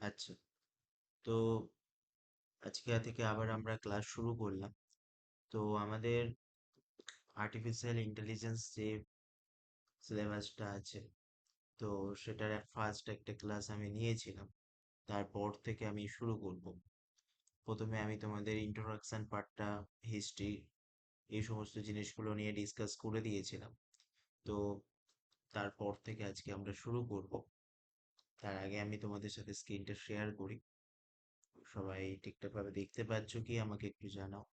আচ্ছা, তো আজকে থেকে আবার আমরা ক্লাস শুরু করলাম। তো আমাদের আর্টিফিশিয়াল ইন্টেলিজেন্স যে সিলেবাসটা আছে, তো সেটার ফার্স্ট একটা ক্লাস আমি নিয়েছিলাম। তারপর থেকে আমি শুরু করব। প্রথমে আমি তোমাদের ইন্ট্রোডাকশন পার্টটা, হিস্ট্রি, এই সমস্ত জিনিসগুলো নিয়ে ডিসকাস করে দিয়েছিলাম। তো তারপর থেকে আজকে আমরা শুরু করব। তার আগে আমি তোমাদের সাথে স্ক্রিনটা শেয়ার করি। সবাই ঠিকঠাকভাবে দেখতে পাচ্ছ কি আমাকে একটু জানাও।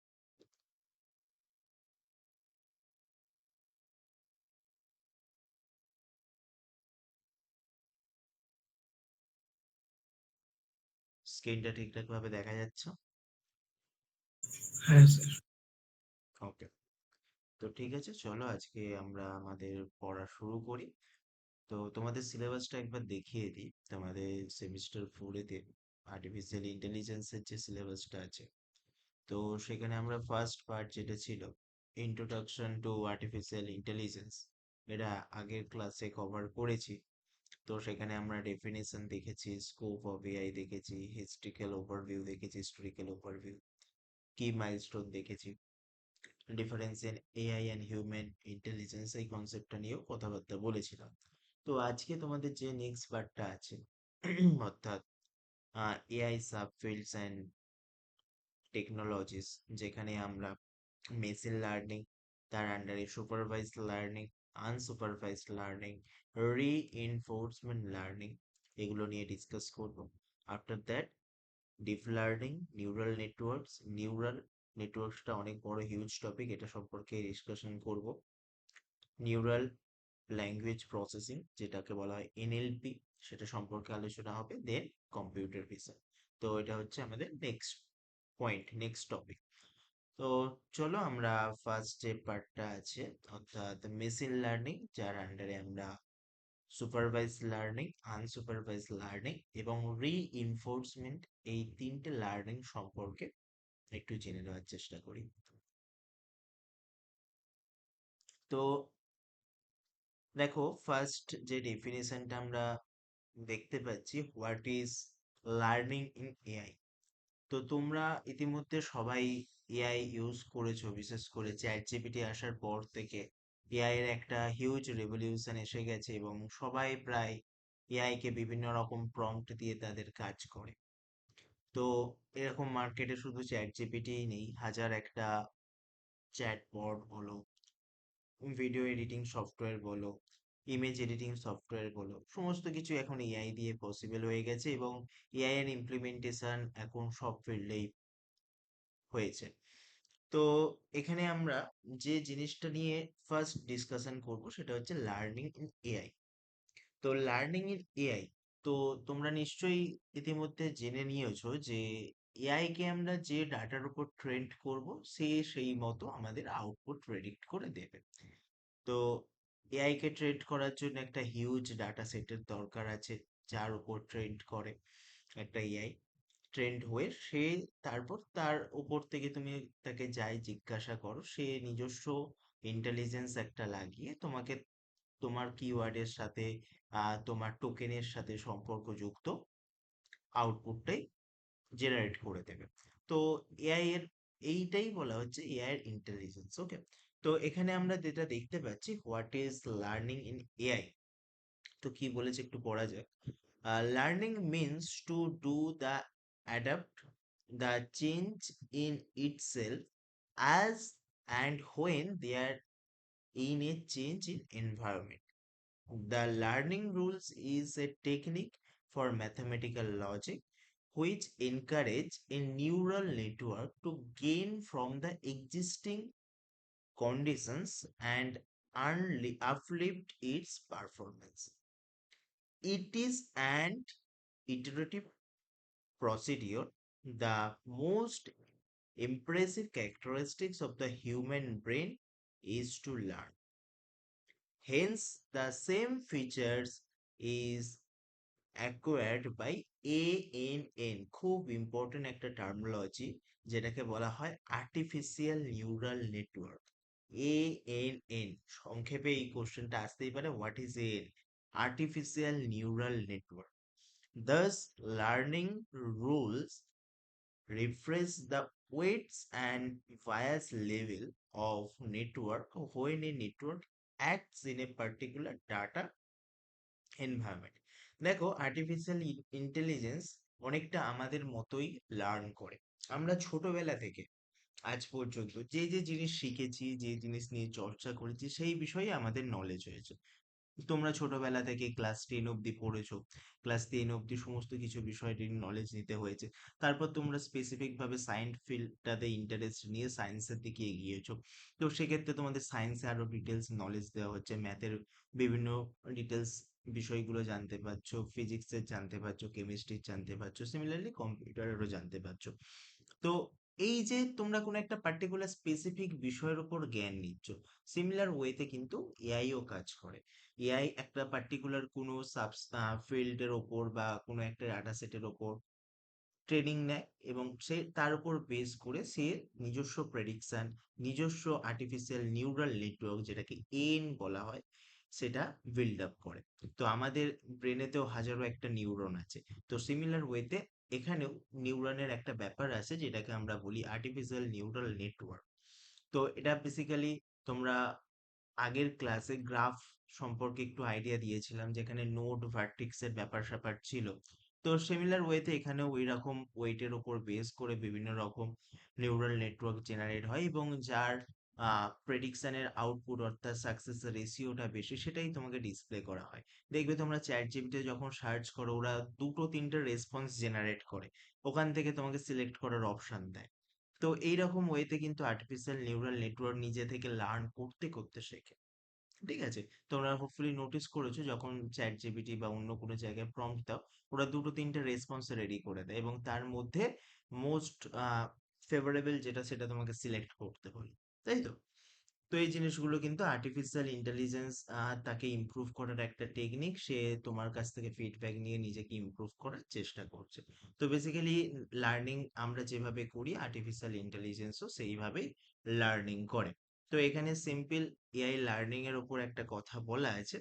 স্ক্রিনটা ঠিকঠাকভাবে দেখা যাচ্ছে? হ্যাঁ স্যার। ওকে, তো ঠিক আছে, চলো আজকে আমরা আমাদের পড়া শুরু করি। তো তোমাদের সিলেবাসটা একবার দেখিয়ে দিই। তোমাদের সেমিস্টার ফোরেতে আর্টিফিশিয়াল ইন্টেলিজেন্সের যে সিলেবাসটা আছে, তো সেখানে আমরা ফার্স্ট পার্ট যেটা ছিল, ইন্ট্রোডাকশন টু আর্টিফিশিয়াল ইন্টেলিজেন্স, এটা আগের ক্লাসে কভার করেছি। তো সেখানে আমরা ডেফিনেশন দেখেছি, স্কোপ অফ এআই দেখেছি, হিস্ট্রিক্যাল ওভারভিউ দেখেছি, হিস্টোরিক্যাল ওভারভিউ, কি মাইলস্টোন দেখেছি, difference in AI and human intelligence, এই কনসেপ্টটা নিয়েও কথাবার্তা বলেছিলাম। তো আজকে তোমাদের যে নেক্সট পার্টটা আছে, অর্থাৎ এআই সাবফিল্ডস অ্যান্ড টেকনোলজিস, যেখানে আমরা মেশিন লার্নিং, তার আন্ডারে supervised learning, unsupervised learning, reinforcement learning, এগুলো নিয়ে ডিসকাস করব। After that deep learning, neural নেটওয়ার্কসটা অনেক বড় হিউজ টপিক, এটা সম্পর্কে ডিসকাশন করব। নিউরাল ল্যাঙ্গুয়েজ প্রসেসিং, যেটাকে বলা হয় এনএলপি, সেটা সম্পর্কে আলোচনা হবে। দেন কম্পিউটার ভিশন। তো এটা হচ্ছে আমাদের নেক্সট পয়েন্ট, নেক্সট টপিক। তো চলো আমরা ফার্স্ট যে পার্টটা আছে, অর্থাৎ মেশিন লার্নিং, যার আন্ডারে আমরা সুপারভাইজ লার্নিং, আনসুপারভাইজ লার্নিং এবং রিইনফোর্সমেন্ট, এই তিনটে লার্নিং সম্পর্কে একটু জেনে নেওয়ার চেষ্টা করি। তো দেখো, ফার্স্ট যে ডেফিনেশনটা আমরা দেখতে পাচ্ছি, what is learning in AI. তো তোমরা ইতিমধ্যে সবাই এআই ইউজ করেছো, বিশেষ করে চ্যাট জিপিটি আসার পর থেকে এআই এর একটা হিউজ রেভলিউশন এসে গেছে এবং সবাই প্রায় এআই কে বিভিন্ন রকম প্রম্পট দিয়ে তাদের কাজ করে। তো এরকম মার্কেটে শুধু চ্যাট জিপিটিই নেই, হাজার একটা চ্যাটবট বলো, ভিডিও এডিটিং সফটওয়্যার বলো, ইমেজ এডিটিং সফটওয়্যার বলো, সমস্ত কিছু এখন এআই দিয়ে পসিবল হয়ে গেছে এবং এআই এর ইমপ্লিমেন্টেশন এখন সব ফিল্ডেই হয়েছে। তো এখানে আমরা যে জিনিসটা নিয়ে ফার্স্ট ডিসকাশন করব সেটা হচ্ছে লার্নিং ইন এআই। তো লার্নিং ইন এআই, তো তোমরা নিশ্চয়ই ইতিমধ্যে জেনে নিয়েছো যে এআই কে আমরা যে ডাটার উপর ট্রেন্ড করব, সে সেই মতো আমাদের আউটপুট প্রেডিক্ট করে দেবে। তো এআই কে ট্রেন করার জন্য একটা হিউজ ডাটা সেটের দরকার আছে, যার উপর ট্রেন্ড করে একটা এআই। ট্রেন্ড হয়ে সে, তারপর তার উপর থেকে তুমি তাকে যাই জিজ্ঞাসা করো, সে নিজস্ব ইন্টেলিজেন্স একটা লাগিয়ে তোমাকে তোমার কিওয়ার্ডের সাথে তোমার টোকেনের সাথে সম্পর্কযুক্ত আউটপুটটাই জেনারেট করে দেবে। তো এআই এর এইটাই বলা হচ্ছে এআই এর ইন্টেলিজেন্স। ওকে, তো এখানে আমরা যেটা দেখতে পাচ্ছি, what is learning in AI, তো কি বলেছে একটু পড়া যাক। Learning means to do the adapt the change in itself as and when they are in a change in environment. The learning rules is a technique for mathematical logic which encourage a neural network to gain from the existing conditions and uplift its performance. It is an iterative procedure. The most impressive characteristics of the human brain is to learn. Hence, the same features is acquired by ANN, খুব important একটা terminology, যেটাকে বলা হয় artificial neural network. ANN, সংক্ষেপে এই কোশ্চেনটা আসতেই পারে, what is an artificial neural network. Thus, learning rules refresh the weights and bias level of network when a network acts in a particular data environment. দেখো, artificial intelligence অনেকটা আমাদের মতোই learn করে। আমরা ছোটবেলা থেকে আজ পর্যন্ত যে যে জিনিস শিখেছি, যে জিনিস নিয়ে চর্চা করেছি, সেই বিষয়ে আমাদের নলেজ হয়েছে। তোমরা ছোটবেলা থেকে ক্লাস 10 অব্দি পড়েছো। ক্লাস 10 অব্দি সমস্ত কিছু বিষয় নিয়ে নলেজ নিতে হয়েছে। তারপর তোমরা স্পেসিফিক ভাবে সায়েন্স ফিল্ডটাতে ইন্টারেস্ট নিয়ে সায়েন্সের দিকে এগিয়েছো। তো সেক্ষেত্রে তোমাদের সায়েন্সে আরো ডিটেলস নলেজ দেওয়া হচ্ছে। ম্যাথের বিভিন্ন ডিটেলস বিষয়গুলো জানতে পারছো, ফিজিক্সের জানতে পারছো, কেমিস্ট্রির জানতে পারছো, সিমিলারলি কম্পিউটারেরও জানতে পারছো। তো এই যে তোমরা কোনো একটা পার্টিকুলার স্পেসিফিক বিষয়ের উপর জ্ঞান নিচ্ছ, সিমিলার ওয়েতে কিন্তু এআইও কাজ করে। এআই একটা পার্টিকুলার কোনো ফিল্ডের ওপর বা কোনো একটা ডাটা সেটের ওপর ট্রেনিং নেয় এবং সে তার উপর বেস করে সে নিজস্ব প্রেডিকশন, নিজস্ব আর্টিফিশিয়াল নিউরাল নেটওয়ার্ক, যেটাকে এএন বলা হয়, সেটা বিল্ড আপ করে। তো আমাদের ব্রেনেতেও হাজারো একটা নিউরন আছে। তো সিমিলার ওয়েতে এখানেও নিউরনের একটা ব্যাপার আছে, যেটাকে আমরা বলি আর্টিফিশিয়াল নিউরাল নেটওয়ার্ক। তো এটা বেসিক্যালি তোমরা আগের ক্লাসে গ্রাফ সম্পর্কে একটু আইডিয়া দিয়েছিলাম, যেখানে নোড ভার্টেক্স এর ব্যাপার স্যাপার ছিল। তো সিমিলার ওয়েতে এখানেও ওই রকম ওয়েটের উপর বেস করে বিভিন্ন রকম নিউরাল নেটওয়ার্ক জেনারেট হয়, এবং যার প্রেডিকশনের আউটপুট অর্থাৎ সাকসেস রেশিওটা বেশি, সেটাই তোমাকে ডিসপ্লে করা হয়। দেখবে তোমরা চ্যাট জিপিতে যখন সার্চ করো, ওরা দুটো তিনটে রেসপন্স জেনারেট করে, ওখান থেকে তোমাকে সিলেক্ট করার অপশন দেয়। তো এইরকম ওয়েতে কিন্তু আর্টিফিশিয়াল নিউরাল নেটওয়ার্ক নিজে থেকে লার্ন করতে করতে শেখে। ঠিক আছে? তোমরা হোপফুলি নোটিস করেছো, যখন চ্যাট জিপিটি বা অন্য কোনো জায়গায় প্রম্পট দাও, ওরা দুটো তিনটে রেসপন্স রেডি করে দেয় এবং তার মধ্যে মোস্ট ফেভারেবল যেটা, সেটা তোমাকে সিলেক্ট করতে বলে। তাই তো? তো এই জিনিসগুলো কিন্তু আর্টিফিশিয়াল ইন্টেলিজেন্স তাকে ইমপ্রুভ করার একটা টেকনিক। সে তোমার কাছ থেকে ফিডব্যাক নিয়ে নিজেকে ইমপ্রুভ করার চেষ্টা করছে। তো বেসিক্যালি লার্নিং আমরা যেভাবে করি, আর্টিফিশিয়াল ইন্টেলিজেন্সও সেইভাবেই লার্নিং করে। তো এখানে সিম্পল এআই লার্নিং এর উপর একটা কথা বলা আছে।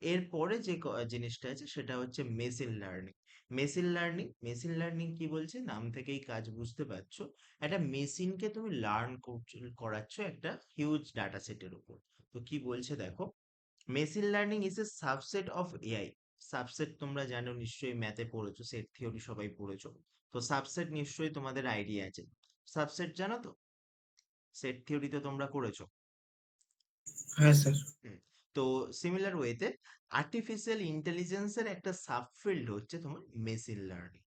এরপরে যে জিনিসটা আছে সেটা হচ্ছে মেশিন লার্নিং। মেশিন লার্নিং কি বলছে? নাম থেকেই কাজ বুঝতে পারছো। একটা মেশিনকে তুমি লার্ন করাচ্ছ একটা হিউজ ডাটা সেটের উপর। তো কি বলছে দেখো, machine learning is A subset of AI. Subset তোমরা জানো, নিশ্চয়ই ম্যাথে পড়েছো, সেট থিওরি সবাই পড়েছো। তো সাবসেট নিশ্চয়ই তোমাদের আইডিয়া আছে। সাবসেট জানো তো? সেট থিওরি তো তোমরা করেছো। হ্যাঁ স্যার। হুম। তো সিমিলার ওয়েতে আর্টিফিশিয়াল ইন্টেলিজেন্সের একটা সাবফিল্ড হচ্ছে তোমার machine learning.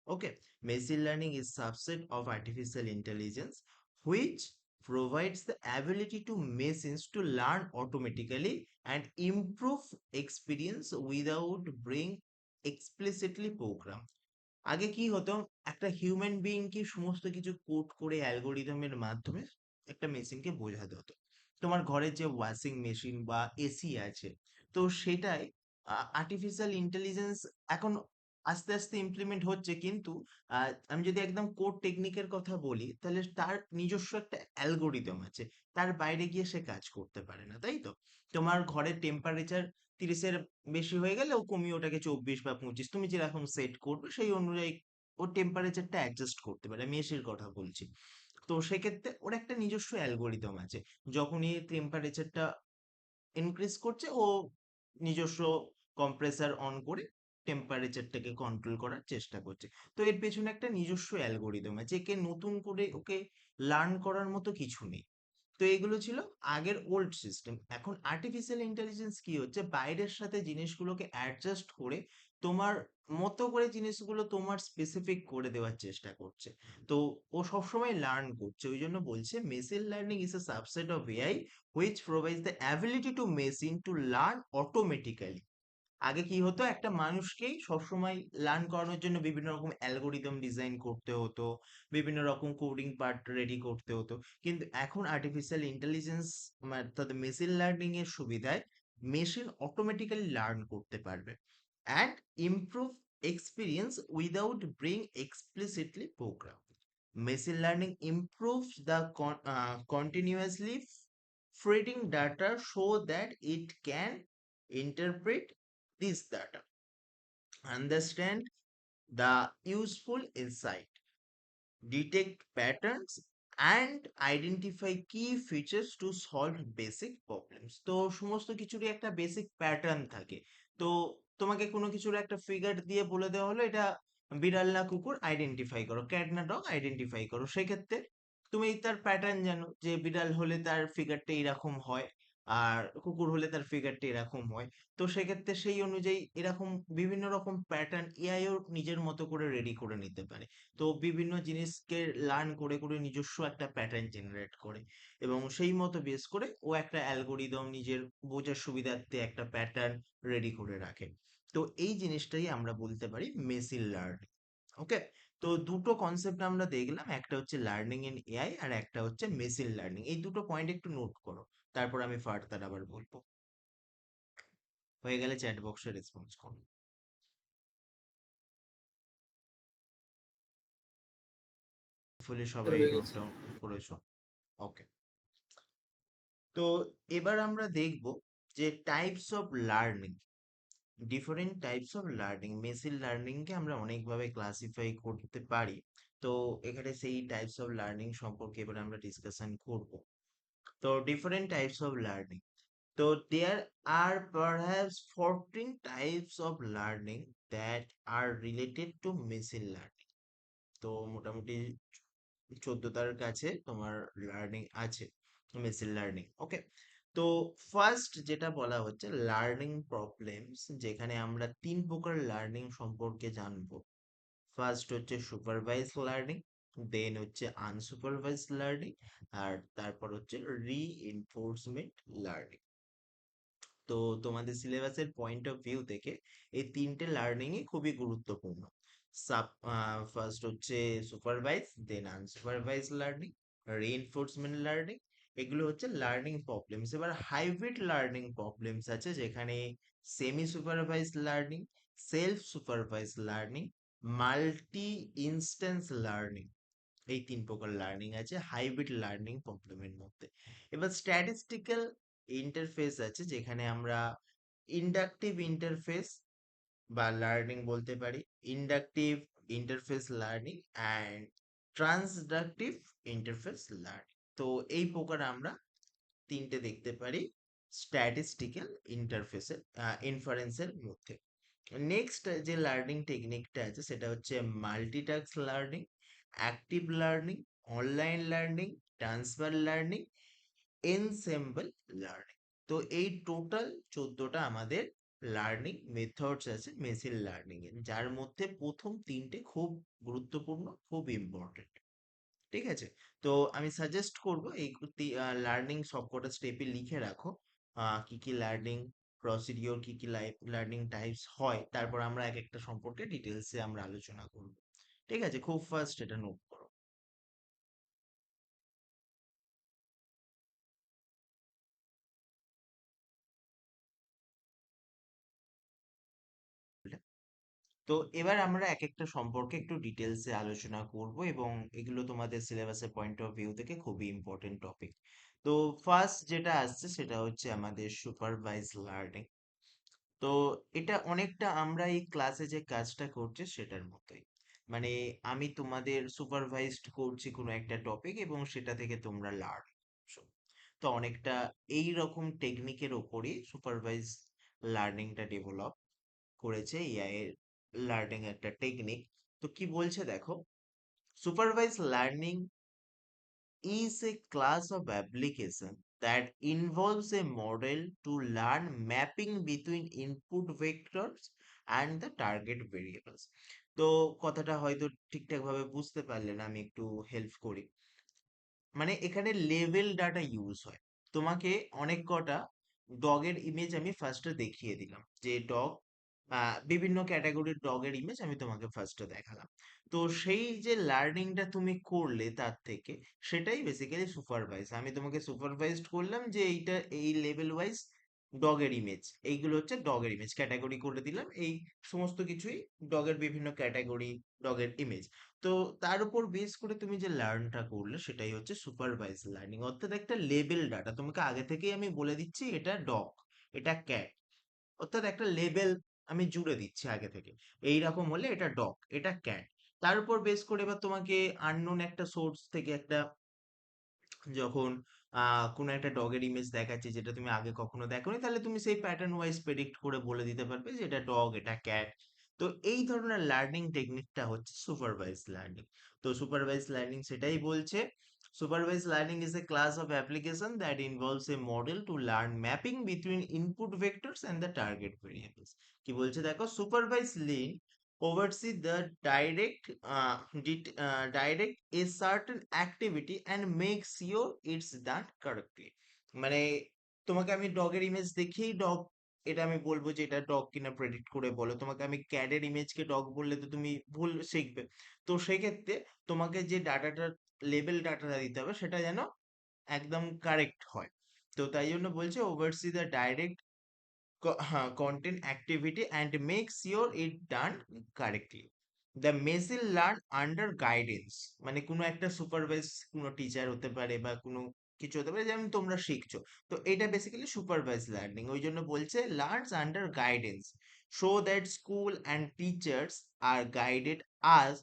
Okay, machine learning is subset of artificial intelligence which provides the ability to machines to learn automatically and improve experience without being explicitly programmed. আগে কি হতো, একটা হিউম্যান বিইং কি সমস্ত কিছু কোড করে অ্যালগোরিদমের মাধ্যমে একটা মেশিনকে বোঝাতে হতো। তোমার ঘরের যে ওয়াশিং মেশিন বা এসি আছে, তো সেটাই আর্টিফিশিয়াল ইন্টেলিজেন্স এখন আস্তে আস্তে ইমপ্লিমেন্ট হচ্ছে, কিন্তু আমি যদি একদম কোড টেকনিকের কথা বলি, তাহলে তার নিজস্ব একটা অ্যালগোরিদম আছে। তার বাইরে গিয়ে সে কাজ করতে পারে না, তাই তো? তোমার ঘরের টেম্পারেচার 30-এর বেশি হয়ে গেলে ও কমিয়ে ওটাকে 24 বা 25, তুমি যেরকম সেট করবে সেই অনুযায়ী ওর টেম্পারেচারটা অ্যাডজাস্ট করতে পারে। আমি এসির কথা বলছি। তো সেক্ষেত্রে ওর একটা নিজস্ব অ্যালগোরিদম আছে। যখনই টেম্পারেচারটা ইনক্রিজ করছে, ও নিজস্ব কম্প্রেসার অন করে টেম্পারেচারটাকে কন্ট্রোল করার চেষ্টা করছে। তো এর পেছনে একটা নিজস্ব অ্যালগোরিদম আছে, একে নতুন করে ওকে লার্ন করার মতো কিছু নেই। তো এগুলো ছিল আগের ওল্ড সিস্টেম। এখন আর্টিফিশিয়াল ইন্টেলিজেন্স কি হচ্ছে, বাইরের সাথে জিনিসগুলোকে অ্যাডজাস্ট করে তোমার মতো করে জিনিসগুলো তোমার স্পেসিফিক করে দেওয়ার চেষ্টা করছে। তো ও সবসময় লার্ন করছে, ওই জন্য বলছে machine learning is A subset of AI which provides the ability to machine to learn automatically. আগে কি হতো, একটা মানুষকেই সবসময় লার্ন করানোর জন্য বিভিন্ন রকম অ্যালগোরিদম ডিজাইন করতে হতো, বিভিন্ন রকম কোডিং পার্ট রেডি করতে হতো। কিন্তু এখন আর্টিফিশিয়াল ইন্টেলিজেন্স অর্থাৎ মেশিন লার্নিং এর সুবিধায় মেশিন অটোমেটিক্যালি লার্ন করতে পারবে and improve experience without being explicitly program. Machine learning improves the continuously feeding data so that it can interpret this data, understand the useful insight, detect patterns and identify key features to solve basic problems। তো সমস্ত কিছুরই একটা basic pattern থাকে। তো তোমাকে কোনো কিছুর একটা ফিগার দিয়ে বলে দেওয়া হলো এটা বিড়াল না কুকুর আইডেন্টিফাই করো, ক্যাট না ডগ আইডেন্টিফাই করো। সেক্ষেত্রে তুমি তার প্যাটার্ন জানো যে বিড়াল হলে তার ফিগারটা এরকম হয়, আর কুকুর হলে তার ফিগারটা এরকম হয়। তো সেক্ষেত্রে সেই অনুযায়ী এরকম বিভিন্ন রকম প্যাটার্ন এআইও নিজের মতো করে রেডি করে নিতে পারে। তো বিভিন্ন জিনিসকে লার্ন করে করে নিজস্ব একটা প্যাটার্ন জেনারেট করে, এবং সেই মতো বেস করে ও একটা অ্যালগোরিদম নিজের বোঝার সুবিধার্থে একটা প্যাটার্ন রেডি করে রাখে। তো এই জিনিসটাই আমরা বলতে পারি মেশিন লার্নিং। ওকে, তো দুটো কনসেপ্ট আমরা দেখলাম, একটা হচ্ছে লার্নিং ইন এআই আর একটা হচ্ছে মেশিন লার্নিং। এই দুটো পয়েন্ট একটু নোট করো, তারপর আমি ফার্দার আবার বলবো। হয়ে গেলে চ্যাট বক্সে রেসপন্স করো। ফুলি সবাই হয়ে নোট গেছে। ডাউন করেছো? ওকে, তো এবার আমরা দেখব যে types of learning, different types of learning. Machine লার্নিংকে আমরা অনেকভাবে ক্লাসিফাই করতে পারি। তো এখানে সেই টাইপস অফ লার্নিং সম্পর্কে এবার আমরা ডিসকাশন করব। তো ডিফারেন্ট টাইপস অফ লার্নিং, তো there are perhaps 14 types of learning that are related to machine learning. তো মোটামুটি 14টার কাছে তোমার লার্নিং আছে, মেশিন লার্নিং। ওকে, তো ফার্স্ট যেটা বলা হচ্ছে লার্নিং প্রবলেমস, যেখানে আমরা তিন প্রকার লার্নিং সম্পর্কে জানবো। ফার্স্ট হচ্ছে সুপারভাইজ লার্নিং, দেন হচ্ছে আনসুপারভাইজ লার্নিং, আর তারপর হচ্ছে রিইনফোর্সমেন্ট লার্নিং। তো তোমাদের সিলেবাসের পয়েন্ট অফ ভিউ থেকে এই তিনটে লার্নিংই খুবই গুরুত্বপূর্ণ। সাব ফার্স্ট হচ্ছে সুপারভাইজ, দেন আনসুপারভাইজ লার্নিং, রিইনফোর্সমেন্ট লার্নিং। এগুলো হচ্ছে লার্নিং প্রবলেমস। এবার হাইব্রিড লার্নিং প্রবলেমস আছে, যেখানে semi supervise learning, self supervise learning, multi instance learning, এই তিন প্রকার লার্নিং আছে হাইব্রিড লার্নিং প্রবলেমের মধ্যে। এবার স্ট্যাটিস্টিক্যাল ইন্টারফেস আছে, যেখানে আমরা ইন্ডাকটিভ ইন্টারফেস বা লার্নিং বলতে পারি, inductive interface learning and transductive interface learning. তো এই প্রকার আমরা তিনটে দেখতে পারি স্ট্যাটিস্টিক্যাল ইন্টারফেসের ইনফারেন্সের মধ্যে। নেক্সট যে লার্নিং টেকনিকটা আছে সেটা হচ্ছে multitask learning, active learning, online learning, transfer learning, ensemble learning. তো এই টোটাল 14টা আমাদের লার্নিং মেথডস আছে মেশিন লার্নিং এর, যার মধ্যে প্রথম তিনটে খুব গুরুত্বপূর্ণ, খুব ইম্পর্টেন্ট। ঠিক আছে, তো আমি সাজেস্ট করব এই লার্নিং সবকটা স্টেপে লিখে রাখো। কি কি লার্নিং প্রসিডিওর, কি কি লার্নিং টাইপস হয়, তারপর আমরা এক একটা সম্পর্কে ডিটেলসে আমরা আলোচনা করব। ঠিক আছে, খুব ফার্স্ট এটা নোট করো। তো এবার আমরা এক একটা সম্পর্কে একটু ডিটেলসে আলোচনা করব, এবং এগুলো তোমাদের সিলেবাসের পয়েন্ট অফ ভিউ থেকে খুবই ইম্পর্টেন্ট টপিক। তো ফার্স্ট যেটা আসছে সেটা হচ্ছে আমাদের সুপারভাইজ লার্নিং। তো এটা অনেকটা আমরা এই ক্লাসে যে কাজটা করছি সেটার মতোই। মানে আমি তোমাদের সুপারভাইজড করছি কোনো একটা টপিক, এবং সেটা থেকে তোমরা লার্ন করছো। তো অনেকটা এই রকম টেকনিকের ওপরই সুপারভাইজ লার্নিংটা ডেভেলপ করেছে এআই এর লার্নিং একটা টেকনিক। তো কি বলছে দেখো, supervise learning is a class of application that involves a model to learn mapping between input vectors and the target variables। তো কথাটা হয়তো ঠিকঠাক ভাবে বুঝতে পারলে না, আমি একটু হেল্প করি। মানে এখানে লেভেল ডাটা ইউজ হয়। তোমাকে অনেক কটা ডগের ইমেজ আমি ফার্স্টে দেখিয়ে দিলাম, যে ডগ, বিভিন্ন ক্যাটাগরির ডগের ইমেজ আমি তোমাকে ফার্স্টে দেখালাম। তো সেই যে লার্নিংটা তুমি করলে তার থেকে, সেটাই বেসিক্যালি সুপারভাইজ। আমি তোমাকে সুপারভাইজড করলাম যে এইটা এই লেভেল ওয়াইজ ডগের ইমেজ, এইগুলো হচ্ছে ডগের ইমেজ, ক্যাটাগরি করে দিলাম এই সমস্ত কিছুই ডগের বিভিন্ন ক্যাটাগরি, ডগের ইমেজ। তো তার উপর বেস করে তুমি যে লার্নটা করলে সেটাই হচ্ছে সুপারভাইজ লার্নিং। অর্থাৎ একটা লেবেল ডাটা তোমাকে আগে থেকেই আমি বলে দিচ্ছি, এটা ডগ, এটা ক্যাট, অর্থাৎ একটা লেবেল আমি জুড়ে দিচ্ছি আগে থেকে। এইরকম হলে এটা ডগ, এটা ক্যাট। তার উপর বেস করে এবার তোমাকে আননোন একটা সোর্স থেকে একটা, যখন কোনো একটা ডগের ইমেজ দেখাচ্ছে যেটা তুমি আগে কখনো দেখোনি, তাহলে তুমি সেই প্যাটার্ন ওয়াইজ প্রেডিক্ট করে বলে দিতে পারবে যে এটা ডগ, এটা ক্যাট। তো এই ধরনের লার্নিং টেকনিকটা হচ্ছে সুপারভাইজ লার্নিং। তো সুপারভাইজ লার্নিং সেটাই বলছে, supervise learning is a class of application that involves a model to learn mapping between input vectors and the target variables. কি বলছে দেখো, supervise lean oversee the direct a certain activity and make sure it's done correctly। মানে তোমাকে আমি ডগের image দেখেই dog, এটা আমি বলবো যে এটা ডগ কিনা প্রেডিক্ট করে বলো। তোমাকে আমি ক্যাটের ইমেজকে ডগ বললে তো তুমি ভুল শিখবে। তো সেক্ষেত্রে তোমাকে যে ডাটাটা, লেবেল ডাটাটা দিতে হবে সেটা যেন একদম কারেক্ট হয়। তো তাই জন্য বলছে oversee the direct content activity and make sure it done correctly। The machine learn under guidance, মানে কোনো একটা সুপারভাইজ, কোনো টিচার হতে পারে বা কোনো কিছু হতে পারে, যেমন তোমরা শিখছো। তো এটা বেসিক্যালি সুপারভাইজ লার্নিং, ওই জন্য বলছে learns under guidance, so that school and teachers are guided us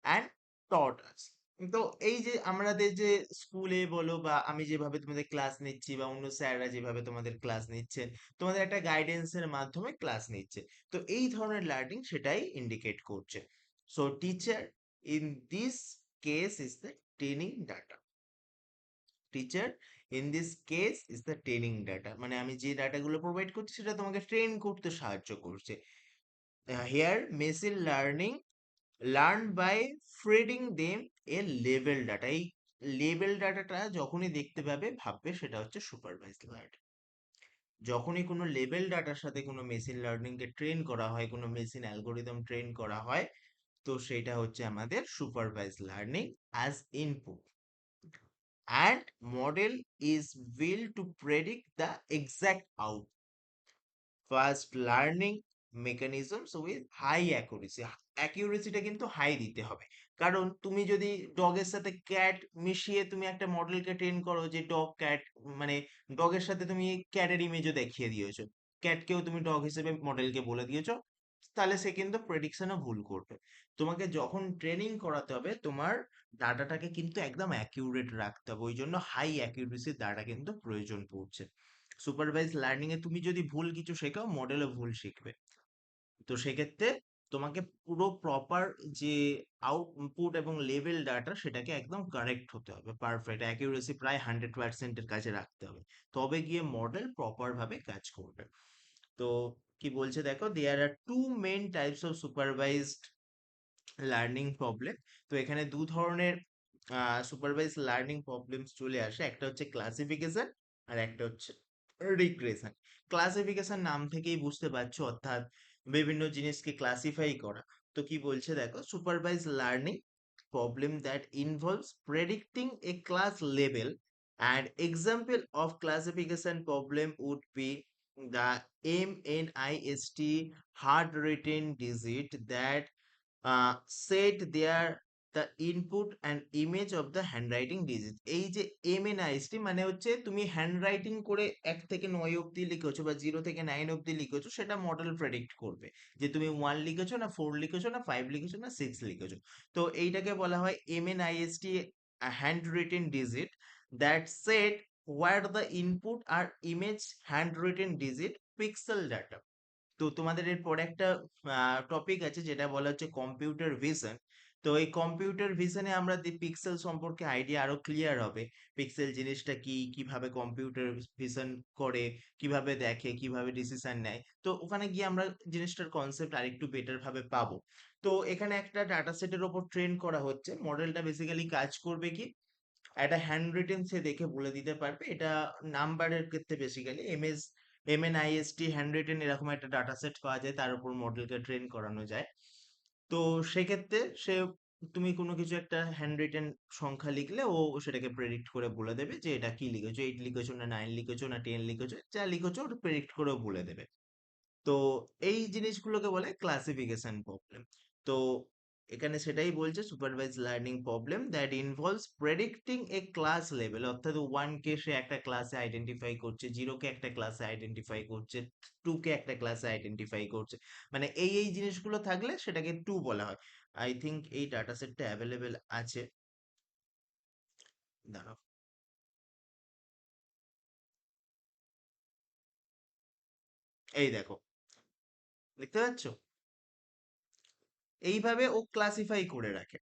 and taught us. তো এই যে আমাদের যে স্কুলে বলো বা আমি যেভাবে তোমাদের ক্লাস নিচ্ছি বা অন্য স্যাররা যেভাবে তোমাদের ক্লাস নিচ্ছেন, তোমাদের একটা গাইডেন্সের মাধ্যমে ক্লাস নিচ্ছে। তো এই ধরনের লার্নিং সেটাই ইন্ডিকেট করছে। So teacher in this case is the training data. Teacher in this case is the training data, মানে আমি যে ডাটাগুলো প্রোভাইড করছি সেটা তোমাকে ট্রেন করতে সাহায্য করছে। Here machine learning learn by feeding them a level data. এই লেভেল ডাটাটা যখনই দেখতে পাবে ভাববে সেটা হচ্ছে সুপারভাইজ লার্নিং। যখনই কোনো লেভেল ডাটার সাথে কোনো মেশিন লার্নিং কে ট্রেন করা হয়, কোনো মেশিন অ্যালগোরিদম ট্রেন করা হয়, তো সেটা হচ্ছে আমাদের supervise learning as input. And model is build to predict the exact out first learning mechanisms with high accuracy. অ্যাকিউরেসিটা কিন্তু হাই দিতে হবে, কারণ তুমি যদি ডগের সাথে ক্যাট মিশিয়ে তুমি একটা মডেলকে ট্রেন করো যে ডগ ক্যাট, মানে ডগের সাথে তুমি ক্যাটের ইমেজও দেখিয়ে দিয়েছো, ক্যাটকেও তুমি ডগ হিসেবে মডেলকে বলে দিয়েছো, তাহলে সে কিন্তু প্রেডিকশনও ভুল করবে। তোমাকে যখন ট্রেনিং করাতে হবে তোমার ডাটাটাকে কিন্তু একদম অ্যাকিউরেট রাখতে হবে, ওই জন্য হাই অ্যাকিউরেসির ডাটা কিন্তু প্রয়োজন পড়ছে। সুপারভাইজ লার্নিং এ তুমি যদি ভুল কিছু শেখাও, মডেলও ভুল শিখবে। তো সেক্ষেত্রে তোমাকে পুরো প্রপার যে আউটপুট এবং লেভেল ডাটা সেটাকে একদম কারেক্ট হতে হবে, পারফেক্ট অ্যাকিউরেসি প্রায় 100%-এর কাছে রাখতে হবে, তবে গিয়ে মডেল প্রপার ভাবে কাজ করবে। তো কি বলছে দেখো, there are two main types of supervised learning problem. তো এখানে দু ধরনের সুপারভাইজ লার্নিং প্রবলেমস চলে আসে, একটা হচ্ছে ক্লাসিফিকেশন আর একটা হচ্ছে রিগ্রেশন। ক্লাসিফিকেশন নাম থেকেই বুঝতে পারছো, অর্থাৎ বিভিন্ন জিনিসকে ক্লাসিফাই করা। তো কি বলছে দেখো, supervise learning problem that involves predicting A class level and example of classification problem would be the MNIST hard written digit that set there the input and image of the handwriting digit। এই যে MNIST মানে হচ্ছে তুমি handwriting করে 1 থেকে 9 অব্দি লিখেছো বা 0 থেকে 9 অব্দি লিখেছো, সেটা মডেল প্রেডিক্ট করবে যে তুমি 1 লিখেছো না 4 লিখেছো না 5 লিখেছো না 6 লিখেছো। তো এইটাকে বলা হয় MNIST hand written digit that set where the input are image handwritten digit pixel data। তো তোমাদের এরপরে একটা টপিক আছে যেটা বলা হচ্ছে কম্পিউটার ভিশন। তো এই কম্পিউটার ভিশনে আমরা পিক্সেল সম্পর্কে আইডিয়া আরো ক্লিয়ার হবে। পিক্সেল জিনিসটা কি, কিভাবে কম্পিউটার ভিশন করে, কিভাবে দেখে, কিভাবে ডিসিশন নেয়, তো ওখানে গিয়ে আমরা জিনিসটার কনসেপ্ট আরেকটু বেটার ভাবে পাবো। তো এখানে একটা ডাটা সেটের ওপর ট্রেন করা হচ্ছে, মডেলটা বেসিক্যালি কাজ করবে কি, একটা হ্যান্ড রিটেন সে দেখে বলে দিতে পারবে। এটা নাম্বারের ক্ষেত্রে বেসিক্যালি MNIST হ্যান্ড রিটেন এরকম একটা ডাটা সেট পাওয়া যায়, তার উপর মডেলকে ট্রেন করানো যায়। তো সেক্ষেত্রে সে, তুমি কোনো কিছু একটা হ্যান্ড রিটেন সংখ্যা লিখলে ও সেটাকে প্রেডিক্ট করে বলে দেবে যে এটা কি লিখেছো, 8 লিখেছো না 9 লিখেছো না 10 লিখেছো, যা লিখেছো ওটা প্রেডিক্ট করেও বলে দেবে। তো এই জিনিসগুলোকে বলে ক্লাসিফিকেশন প্রবলেম। তো এখানে সেটাই বলছে, supervise learning problem that involves predicting A class level, অর্থাৎ 1 কে সে একটা ক্লাসে আইডেন্টিফাই করছে, 0 কে একটা ক্লাসে আইডেন্টিফাই করছে, 2 কে একটা ক্লাসে আইডেন্টিফাই করছে। মানে এই জিনিসগুলো থাকলে সেটাকে 2 বলা হয়। আই থিংক এই ডাটা সেটটা অ্যাভেলেবেল আছে। দাঁড়াও, এই দেখো, দেখতে পাচ্ছ? এইভাবে ও ক্লাসিফাই করে রাখে,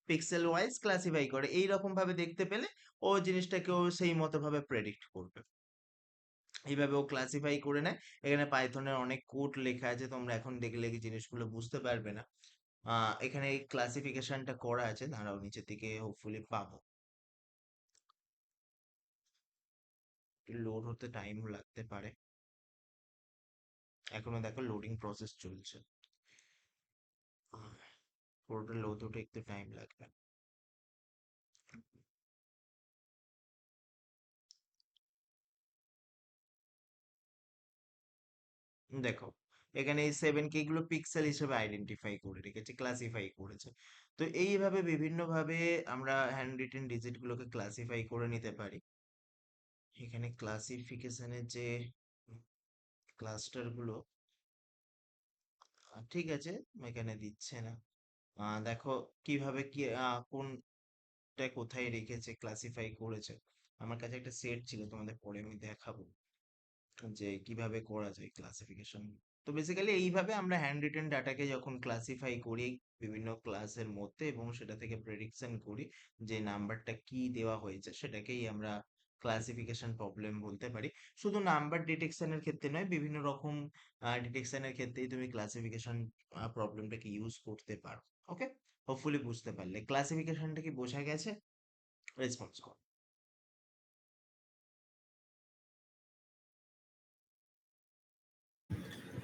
পিক্সেল ওয়াইজ ক্লাসিফাই করে। এই রকম ভাবে দেখতে পেলে ও জিনিসটাকেও সেই মতো ভাবে প্রেডিক্ট করবে। এইভাবে ও ক্লাসিফাই করে নেয়। এখানে পাইথনের অনেক কোড লেখা আছে, তোমরা এখন দেখলে এই জিনিসগুলো বুঝতে পারবে না। এখানে এই ক্লাসিফিকেশনটা করা আছে, দাঁড়াও নিচের দিকে হোপফুলি পাবো। লোড হতে টাইম লাগতে পারে, এখনো দেখো লোডিং প্রসেস চলছে। কোডটা লোড হতে একটু টাইম লাগবে। দেখো, এখানে এই 7 কে গুলো পিক্সেল হিসেবে আইডেন্টিফাই করে রেখেছে, ক্লাসিফাই করেছে। তো এইভাবে বিভিন্ন ভাবে আমরা হ্যান্ড রিটেন ডিজিট গুলোকে ক্লাসিফাই করে নিতে পারি। এখানে ক্লাসিফিকেশনের যে ক্লাস্টার গুলো, ঠিক আছে, এখানে দিচ্ছে না। দেখো কিভাবে কি কোনটা কোথায় রেখেছে, ক্লাসিফাই করেছে। আমার কাছে একটা সেট ছিল, তোমাদের পরে আমি দেখাবো যে কিভাবে করা যায় ক্লাসিফিকেশন। তো বেসিক্যালি এইভাবে আমরা হ্যান্ড রিটেন ডাটাকে যখন ক্লাসিফাই করি বিভিন্ন ক্লাসের মধ্যে, এবং সেটা থেকে প্রেডিকশন করি যে নাম্বারটা কি দেওয়া হয়েছে, সেটাকেই আমরা ক্লাসিফিকেশন প্রবলেম বলতে পারি। শুধু নাম্বার ডিটেকশনের ক্ষেত্রে নয়, বিভিন্ন রকম ডিটেকশনের ক্ষেত্রেই তুমি ক্লাসিফিকেশন প্রবলেমটাকে ইউজ করতে পারো। ওকে, হোপফুলি বুঝতে পারলে। ক্লাসিফিকেশনটা কি বোঝা গেছে? রেসপন্স করো।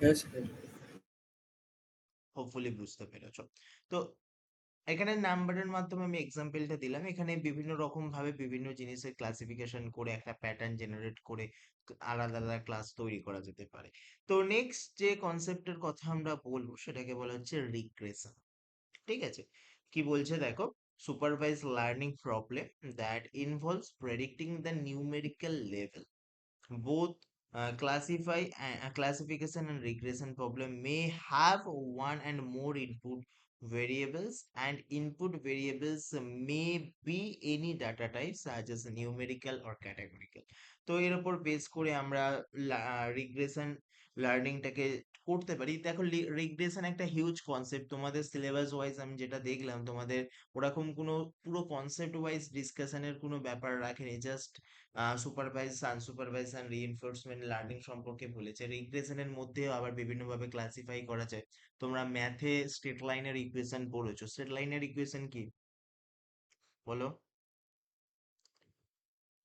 Yes, sir. হোপফুলি বুঝতে পেরেছো। তো এখানে নাম্বারের মাধ্যমে আমি এক্সাম্পলটা দিলাম। এখানে বিভিন্ন রকম ভাবে বিভিন্ন জিনিসের ক্লাসিফিকেশন করে একটা প্যাটার্ন জেনারেট করে আলাদা আলাদা ক্লাস তৈরি করা যেতে পারে। তো নেক্সট যে কনসেপ্টের কথা আমরা বলবো সেটাকে বলা হচ্ছে রিগ্রেশন। ঠিক আছে, কি বলছে দেখো, supervise learning problem that involves predicting the numerical level, both classification and regression problem may have one and more input variables, and input variables may be any data type such as numerical or categorical. তো এর উপর base করে আমরা regression লার্নিংটাকে করতে পারি। দেখো, regression একটা huge concept, তোমাদের সিলেবাস ওয়াইজ আমি যেটা দেখলাম, তোমাদের ওরকম কোনো পুরো কনসেপ্ট ওয়াইজ ডিসকাশনের কোনো ব্যাপার রাখেনি, জাস্ট সুপারভাইজ, আনসুপারভাইজ আর রিইনফোর্সমেন্ট লার্নিং সম্পর্কে বলেছে। রিগ্রেশনের মধ্যেও আবার বিভিন্নভাবে ক্লাসিফাই করা যায়। তোমরা ম্যাথে স্ট্রেট লাইনের ইকুয়েশন পড়েছো, স্ট্রেট লাইনের ইকুয়েশন কি বলো?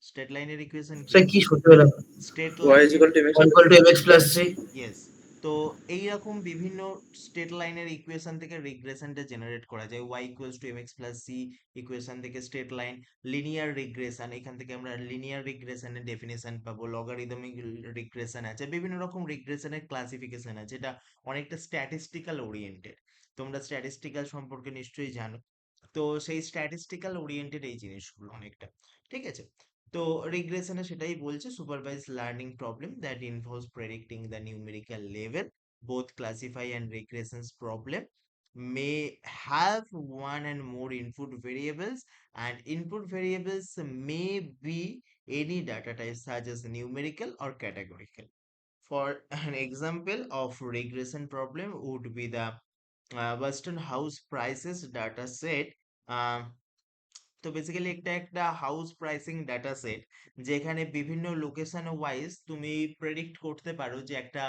স্ট্রেট লাইনের ইকুয়েশন কি? স্যার কি শুনতে পেলাম? স্ট্রেট y is লাইনের, equal to mx equal to mx plus c. Yes. তো এইরকম বিভিন্ন স্টেট লাইনের ইকুয়েশন থেকে রিগ্রেশনটা জেনারেট করা যায়। Y equals to M X plus C equation থেকে স্টেট লাইন, লিনিয়ার রিগ্রেশন, এখান থেকে আমরা লিনিয়ার রিগ্রেশনের ডেফিনেশন পাবো, লগারিদমিক রিগ্রেশন আছে, বিভিন্ন রকম রিগ্রেশনের ক্লাসিফিকেশন আছে। এটা অনেকটা স্ট্যাটিস্টিক্যাল ওরিয়েন্টেড, তোমরা স্ট্যাটিস্টিক্যাল সম্পর্কে নিশ্চয়ই জানো। তো সেই স্ট্যাটিস্টিক্যাল ওরিয়েন্টেড এই জিনিসগুলো অনেকটা, ঠিক আছে। তো রিগ্রেশনে সেটাই বলছে, supervise learning problem that involves predicting the numerical level, both classify and regressions problem may have one and more input variables, and input variables may be any data type such as numerical or categorical. For an example of regression problem would be the Western house prices data set. তো basically একটা একটা house pricing data set, যেখানে বিভিন্ন location wise তুমি predict করতে পারো যে একটা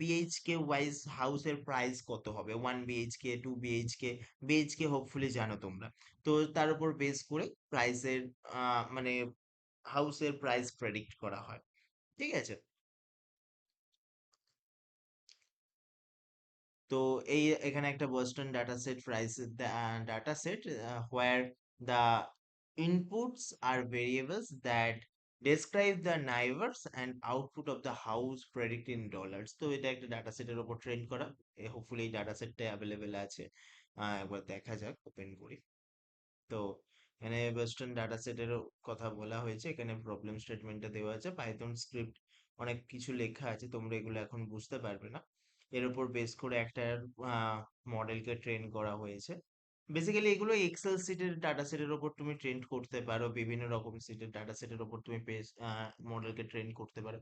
বিএইচকে ওয়াইজ হাউসের প্রাইস কত হবে, 1 বিএইচকে, 2 বিএইচকে। বিএইচকে হোপফুলি জানো তোমরা। তো তার উপর বেস করে প্রাইসের মানে হাউসের প্রাইস প্রেডিক্ট করা হয়, ঠিক আছে। তো এই এখানে একটা Boston data set price data set, where the inputs are variables that describe the neighbors and output of the house predict in dollars। তো এটা একটা ডাটা সেটের উপর ট্রেন করা। হোপফুলি এই ডাটা সেটটা অ্যাভেলেবেল আছে। একবার দেখা যাক, ওপেন করি। তো এখানে ওয়েস্টার্ন ডাটা সেটেরও কথা বলা হয়েছে, এখানে প্রবলেম স্টেটমেন্টটা দেওয়া আছে, পাইথন স্ক্রিপ্ট অনেক কিছু লেখা আছে, তোমরা এগুলো এখন বুঝতে পারবে না। এর উপর বেস করে একটা মডেলকে ট্রেন করা হয়েছে। বেসিক্যালি এগুলো এক্সেল সিটের ডাটা সেটের উপর তুমি ট্রেন করতে পারো, বিভিন্ন রকম সিটের ডাটা সেটের উপর তুমি মডেলকে ট্রেন করতে পারো।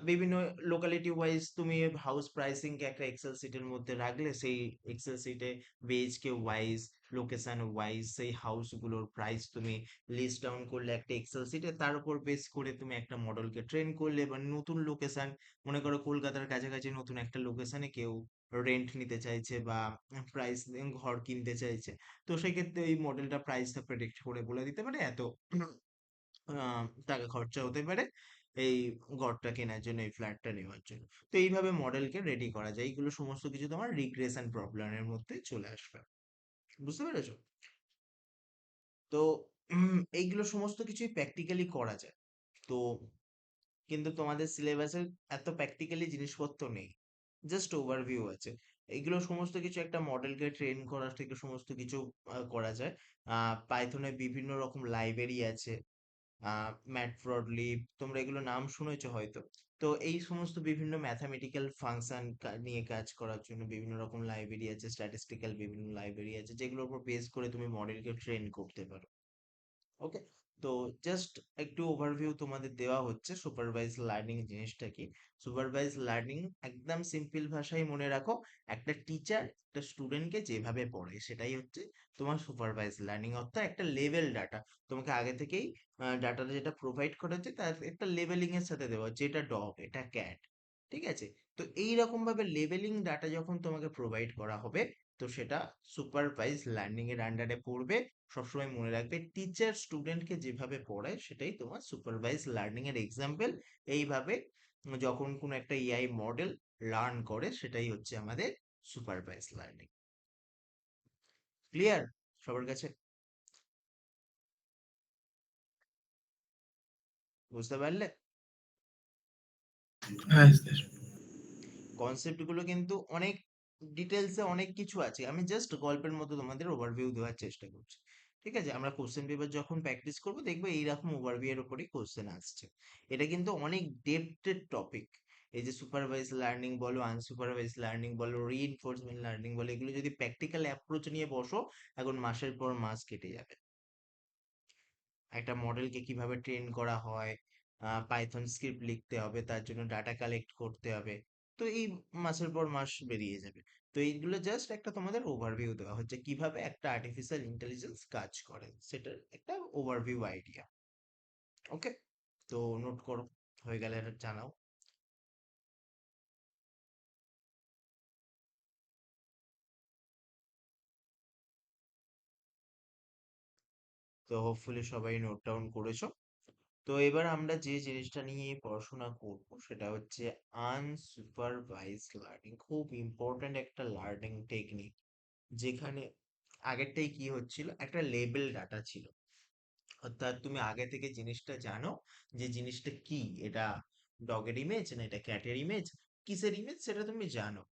বিভিন্ন লোকালিটি ওয়াইজ তুমি হাউস প্রাইসিং কে একটা এক্সেল সিটের মধ্যে রাখলে, সেই এক্সেল সিটে বিএইচকে ওয়াইজ, লোকেশন ওয়াইজ সেই হাউসগুলোর প্রাইস তুমি লিস্ট ডাউন করলে একটা এক্সেল সিটে, তার উপর বেস করে তুমি একটা মডেলকে ট্রেন করলে, এবার নতুন লোকেশন, মনে করো কলকাতার কাছাকাছি নতুন একটা লোকেশনে কেউ রেন্ট নিতে চাইছে বা প্রাইস ঘর কিনতে চাইছে, তো সেক্ষেত্রে এই মডেলটা প্রাইসটা প্রেডিক্ট করে বলে দিতে পারে এত টাকা খরচা হতে পারে এই ঘরটা কেনার জন্য, এই ফ্ল্যাটটা নেওয়ার জন্য। তো এইভাবে মডেলকে রেডি করা যায়, এইগুলো সমস্ত কিছু তোমার রিগ্রেশন প্রবলেমের মধ্যে চলে আসবে। বুঝতে পেরেছো? তো এইগুলো সমস্ত কিছুই প্র্যাকটিক্যালি করা যায়। তো কিন্তু তোমাদের সিলেবাসে এত প্র্যাকটিক্যালি জিনিসপত্র নেই, জাস্ট ওভারভিউ আছে। এগুলো সমস্ত কিছু একটা মডেলকে ট্রেন করার থেকে সমস্ত কিছু করা যায়। পাইথনে বিভিন্ন রকম লাইব্রেরি আছে, ম্যাটপ্লটলিব, তোমরা এগুলো নাম শুনেছো হয়তো। তো এই সমস্ত বিভিন্ন ম্যাথামেটিক্যাল ফাংশন নিয়ে কাজ করার জন্য বিভিন্ন রকম লাইব্রেরি আছে, স্ট্যাটিস্টিক্যাল বিভিন্ন লাইব্রেরি আছে, যেগুলোর উপর বেস করে তুমি মডেলকে ট্রেন করতে পারো। ওকে, তো জাস্ট একটু ওভারভিউ তোমাদের দেওয়া হচ্ছে সুপারভাইজ লার্নিং জিনিসটা কি। সুপারভাইজ লার্নিং একদম সিম্পল ভাষায় মনে রাখো, একটা টিচার একটা স্টুডেন্টকে যেভাবে পড়ে সেটাই হচ্ছে তোমার সুপারভাইজ লার্নিং, অর্থাৎ একটা লেভেল ডাটা তোমাকে আগে থেকেই ডাটাটা যেটা প্রোভাইড করা হচ্ছে তার একটা লেভেলিং এর সাথে দেওয়া হচ্ছে, এটা ডগ, এটা ক্যাট, ঠিক আছে? তো এই রকম ভাবে লেভেলিং ডাটা যখন তোমাকে প্রোভাইড করা হবে, তো সেটা সুপারভাইজ লার্নিং এর আন্ডারে পড়বে। সবসময় মনে রাখবে, টিচার স্টুডেন্টকে যেভাবে পড়ায় সেটাই তোমার সুপারভাইজ লার্নিং এর এক্সাম্পল। এইভাবে যখন কোনো একটা এআই মডেল লার্ন করে, সেটাই হচ্ছে আমাদের সুপারভাইজ লার্নিং। ক্লিয়ার সবার কাছে? বুঝতে পারলে? হ্যাঁ স্যার। কনসেপ্ট গুলো কিন্তু অনেক ডিটেলসে অনেক কিছু আছে, আমি জাস্ট গল্পের মতো তোমাদের ওভারভিউ দেওয়ার চেষ্টা করছি। ঠিক আছে, আমরা কোশ্চেন পেপার যখন প্র্যাকটিস করবো দেখবো এইরকম ওভারভিউ এর উপরেই কোশ্চেন আসছে। এটা কিন্তু অনেক ডেপথের টপিক। এই যে সুপারভাইজ লার্নিং বলো, আনসুপারভাইজ লার্নিং বলো, রিইনফোর্সমেন্ট লার্নিং বলো, এগুলো যদি প্র্যাকটিক্যাল অ্যাপ্রোচ নিয়ে বসো, এখন মাসের পর মাস কেটে যাবে। একটা মডেলকে কিভাবে ট্রেন করা হয়, পাইথন স্ক্রিপ্ট লিখতে হবে, তার জন্য ডাটা কালেক্ট করতে হবে, তো এই মাসের পর মাস বেরিয়ে যাবে। তো এইগুলো জাস্ট একটা তোমাদের ওভারভিউ দেওয়া হচ্ছে কিভাবে একটা আর্টিফিশিয়াল ইন্টেলিজেন্স কাজ করে, সেটার একটা ওভারভিউ আইডিয়া। ওকে, তো নোট করো, হয়ে গেলে এটা জানাও। তো হোপফুলি সবাই নোট ডাউন করেছো। তো এবার আমরা যে জিনিসটা নিয়ে পড়াশোনা করব সেটা হচ্ছে আনসুপারভাইজ লার্নিং, খুব ইম্পর্ট্যান্ট একটা লার্নিং টেকনিক। যেখানে আগেরটাই কি হচ্ছিল, একটা লেবেল ডাটা ছিল, অর্থাৎ তুমি আগে থেকে জিনিসটা জানো যে জিনিসটা কি, এটা ডগের ইমেজ না এটা ক্যাটের ইমেজ, কিসের ইমেজ সেটা তুমি জানো,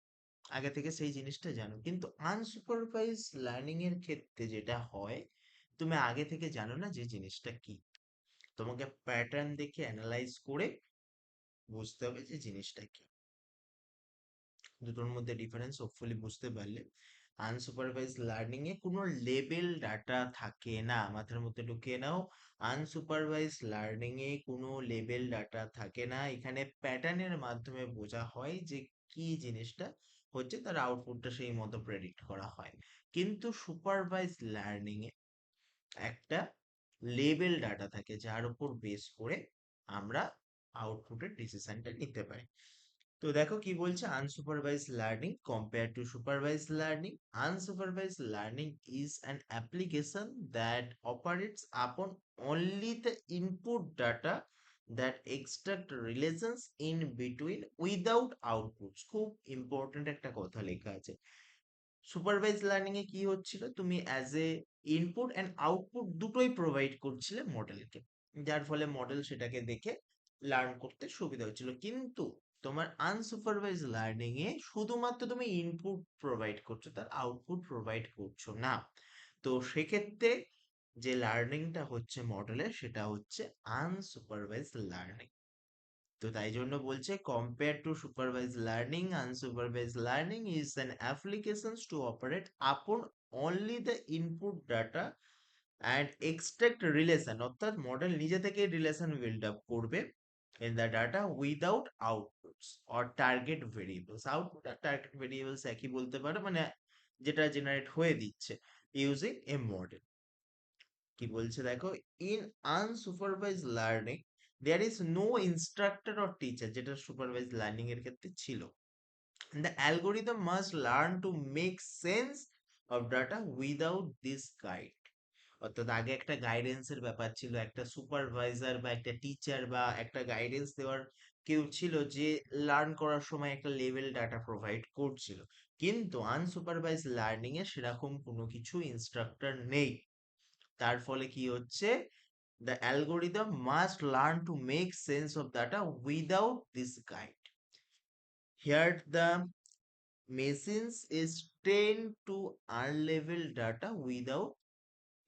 আগে থেকে সেই জিনিসটা জানো। কিন্তু আনসুপারভাইজ লার্নিং এর ক্ষেত্রে যেটা হয়, তুমি আগে থেকে জানো না যে জিনিসটা কি, তোমাকে প্যাটার্ন দেখে অ্যানালাইজ করে বুঝতে হবে যে জিনিসটা কি। দুটোর মধ্যে ডিফারেন্স হোপফুলি বুঝতে পারলে। আনসুপারভাইজ লার্নিং এ কোনো লেবেল ডাটা থাকে না, মাথার মধ্যে ঢুকিয়ে নাও। আনসুপারভাইজ লার্নিং এ কোনো লেবেল ডাটা থাকে না, এখানে প্যাটার্নের মাধ্যমে বোঝা হয় যে কি জিনিসটা হচ্ছে, তার আউটপুটটা সেই মতো প্রেডিক্ট করা হয়। কিন্তু সুপারভাইজ লার্নিং এ একটা লেবেল ডাটা থাকে, যার উপর বেস করে আমরা আউটপুটের ডিসিশনটা নিতে পারি। তো দেখো কি বলছে, unsupervise learning compare to supervise learning, unsupervise learning is an application that operates upon only the input data that extract relations in between without outputs. খুব ইম্পর্টেন্ট একটা কথা লেখা আছে। সুপারভাইজ লার্নিং এ কি হচ্ছিল, তুমি as a input and output দুটোই provide করছিলে মডেলকে, যার ফলে মডেল সেটাকে দেখে লার্ন করতে সুবিধা হচ্ছিল। কিন্তু তোমার আনসুপারভাইজ লার্নিং এ শুধুমাত্র তুমি ইনপুট প্রোভাইড করছো, তার আউটপুট প্রোভাইড করছো না। তো সেক্ষেত্রে যে লার্নিংটা হচ্ছে মডেলের, সেটা হচ্ছে আনসুপারভাইজ লার্নিং। তো তাই জন্য বলছে, compare to supervise learning, unsupervise learning is an applications to operate upon only the input data and extract relation, অর্থাৎ মডেল নিজে থেকে রিলেশন বিল্ড আপ করবে in the data without outputs or target variables. Output আর target variables একই বলতে পারো, মানে যেটা জেনারেট হয়ে দিচ্ছে ইউজিং এ মডেল। কি বলছে দেখো, in unsupervise learning there is no instructor or teacher, যেটা সুপারভাইজ লার্নিং এর ক্ষেত্রে ছিল। The algorithm must learn to make sense of data without this guide. অর্থাৎ আগে একটা গাইডেন্সের ব্যাপার ছিল, একটা সুপারভাইজার বা একটা টিচার বা একটা গাইডেন্স দেওয়ার কেউ ছিল, যে লার্ন করার সময় একটা লেভেল ডাটা প্রোভাইড করছিল। কিন্তু আনসুপারভাইজ লার্নিং এ সেরকম কোনো কিছু ইনস্ট্রাক্টর নেই। তার ফলে কি হচ্ছে, the algorithm must learn to make sense of data without this guide. Here the machines is train to unlabel data without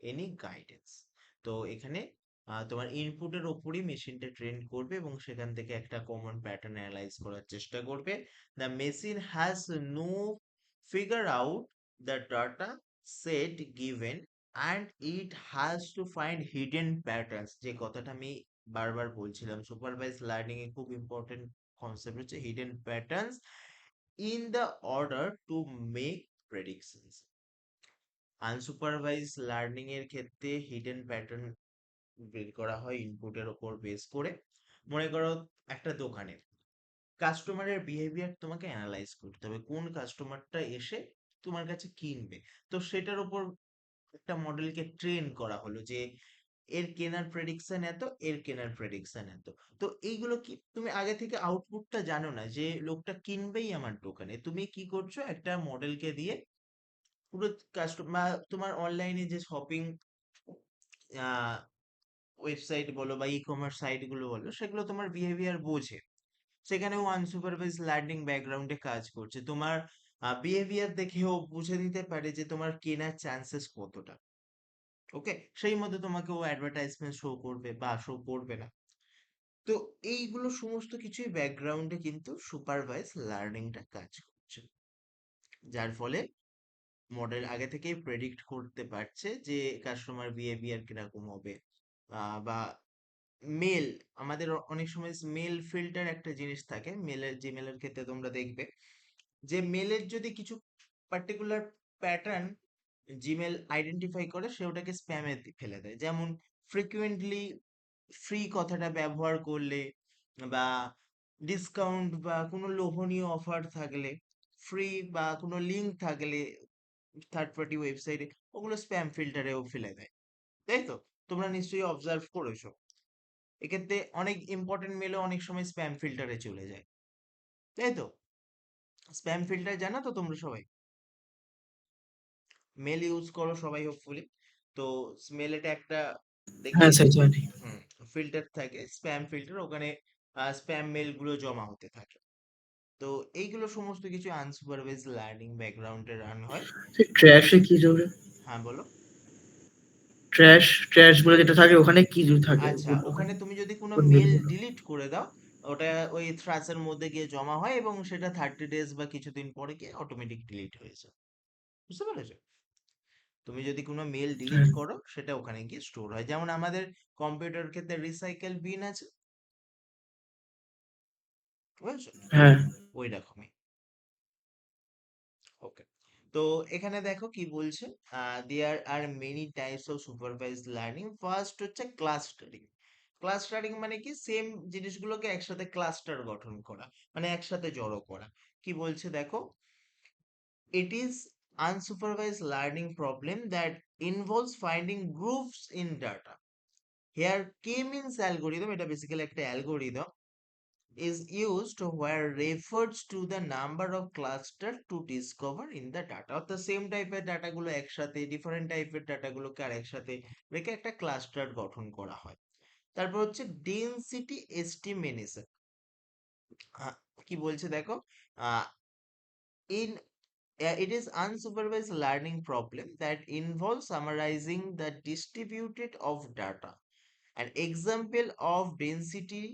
any guidance. তো এখানে তোমার ইনপুটের ওপরই মেশিনটা ট্রেন করবে এবং সেখান থেকে একটা কমন প্যাটার্ন অ্যানালাইজ করার চেষ্টা করবে। The machine has no figure out the data set given and it has to find hidden patterns. যে কথাটা আমি বারবার বলছিলাম, সুপারভাইজ লার্নিং এ খুব ইম্পর্টেন্ট কনসেপ্ট হচ্ছে hidden patterns in the order to make predictions. Unsupervise learning এর ক্ষেত্রে হিডেন প্যাটার্ন বের করা হয় ইনপুটের ওপর বেস করে। মনে করো একটা দোকানে কাস্টমারের বিহেভিয়ার তোমাকে অ্যানালাইজ করতে হবে, কোন কাস্টমারটা এসে তোমার কাছে কিনবে। তো সেটার উপর একটা মডেলকে ট্রেন করা হলো যে এর কেনার প্রেডিকশন এত, এর কেনার প্রেডিকশন এত। তো এইগুলো কি, তুমি আগে থেকে আউটপুটটা জানো না যে লোকটা কিনবেই আমার দোকানে, তুমি কি করছো, একটা মডেলকে দিয়ে পুরো কাস্টমার, তোমার অনলাইনে যে শপিং ওয়েবসাইট বলো বা ই কমার্স সাইট গুলো বলো, সেগুলো তোমার বিহেভিয়ার বোঝে। সেখানেও আনসুপারভাইজ লার্নিং ব্যাকগ্রাউন্ডে কাজ করছে, তোমার বিহেভিয়ার দেখেও বুঝে দিতে পারে যে তোমার কেনার চান্সেস কতটা। ওকে, সেই মতো তোমাকে ও অ্যাডভার্টাইজমেন্ট শো করবে বা শো করবে না। তো এইগুলো সমস্ত কিছুই ব্যাকগ্রাউন্ডে কিন্তু সুপারভাইজ লার্নিংটা কাজ করছে, যার ফলে মডেল আগে থেকেই প্রেডিক্ট করতে পারছে যে কাস্টমার বিহেভিয়ার কিরকম হবে। বা মেল, আমাদের অনেক সময় মেল ফিল্টার একটা জিনিস থাকে মেলের, জিমেলের ক্ষেত্রে তোমরা দেখবে যে মেলের যদি কিছু পার্টিকুলার প্যাটার্ন জিমেল আইডেন্টিফাই করে, সে ওটাকে স্প্যামে ফেলে দেয়। যেমন ফ্রিকুয়েন্টলি ফ্রি কথাটা ব্যবহার করলে, বা ডিসকাউন্ট বা কোনো লোভনীয় অফার থাকলে, ফ্রি বা কোনো লিঙ্ক থাকলে থার্ড পার্টি ওয়েবসাইটে, ওগুলো স্প্যাম ফিল্টারেও ফেলে দেয়। তাই তো, তোমরা নিশ্চয়ই অবজার্ভ করেছো। এক্ষেত্রে অনেক ইম্পর্টেন্ট মেলও অনেক সময় স্প্যাম ফিল্টারে চলে যায়, তাই তো। স্প্যাম ফিল্টার জানো তো তোমরা সবাই, মেল ইউজ করো সবাই হোপফুলি। তো মেলেতে একটা দেখবে হ্যাঁ স্যার জানি। ফিল্টার থাকে, স্প্যাম ফিল্টার, ওখানে স্প্যাম মেল গুলো জমা হতে থাকে। তো এইগুলো সমস্ত কিছু আনসুপারভাইজ লার্নিং ব্যাকগ্রাউন্ডে রান হয়। ট্র্যাশে কি জোরে? হ্যাঁ বলো। ট্র্যাশ ট্র্যাশ বলে যেটা থাকে ওখানে কি জোরে থাকে আচ্ছা, ওখানে ওখানে তুমি যদি কোনো কোন মেল মেলগুলো? ডিলিট করে দাও, ওটা ওই থ্রাসের মধ্যে গিয়ে জমা হয় এবং সেটা 30 ডেজ বা কিছুদিন পরে গিয়ে অটোমেটিক ডিলিট হয়ে যায়। বুঝতে পেরেছো? তুমি যদি কোনো মেল ডিলিট হ্যাঁ করো, সেটা ওখানে গিয়ে স্টোর হয়। যেমন আমাদের কম্পিউটার ক্ষেত্রে রিসাইকেল বিন আছে, বুঝেছো? হ্যাঁ। ওই রকমই। ওকে, তো এখানে দেখো কি বলছে, there are many types of supervised learning. First হচ্ছে ক্লাস্টারিং। ক্লাস্টারিং মানে কি, সেম জিনিসগুলোকে একসাথে ক্লাস্টার গঠন করা, মানে একসাথে জড়ো করা। কি বলছে দেখো, it is unsupervised learning problem that involves finding groups in data. Here K-means algorithm, এটা বেসিক্যালি একটা algorithm, is used where refers to the number of cluster to discover in the data, অর্থাৎ সেম টাইপের ডাটাগুলো একসাথে, different টাইপের ডাটাগুলোকে আর একসাথে রেখে একটা ক্লাস্টার গঠন করা হয়। তারপর হচ্ছে ডেনসিটি এস্টিমেশন। কি বলছে দেখো, in it is unsupervised learning problem that involves summarizing the distributed of data. An example of density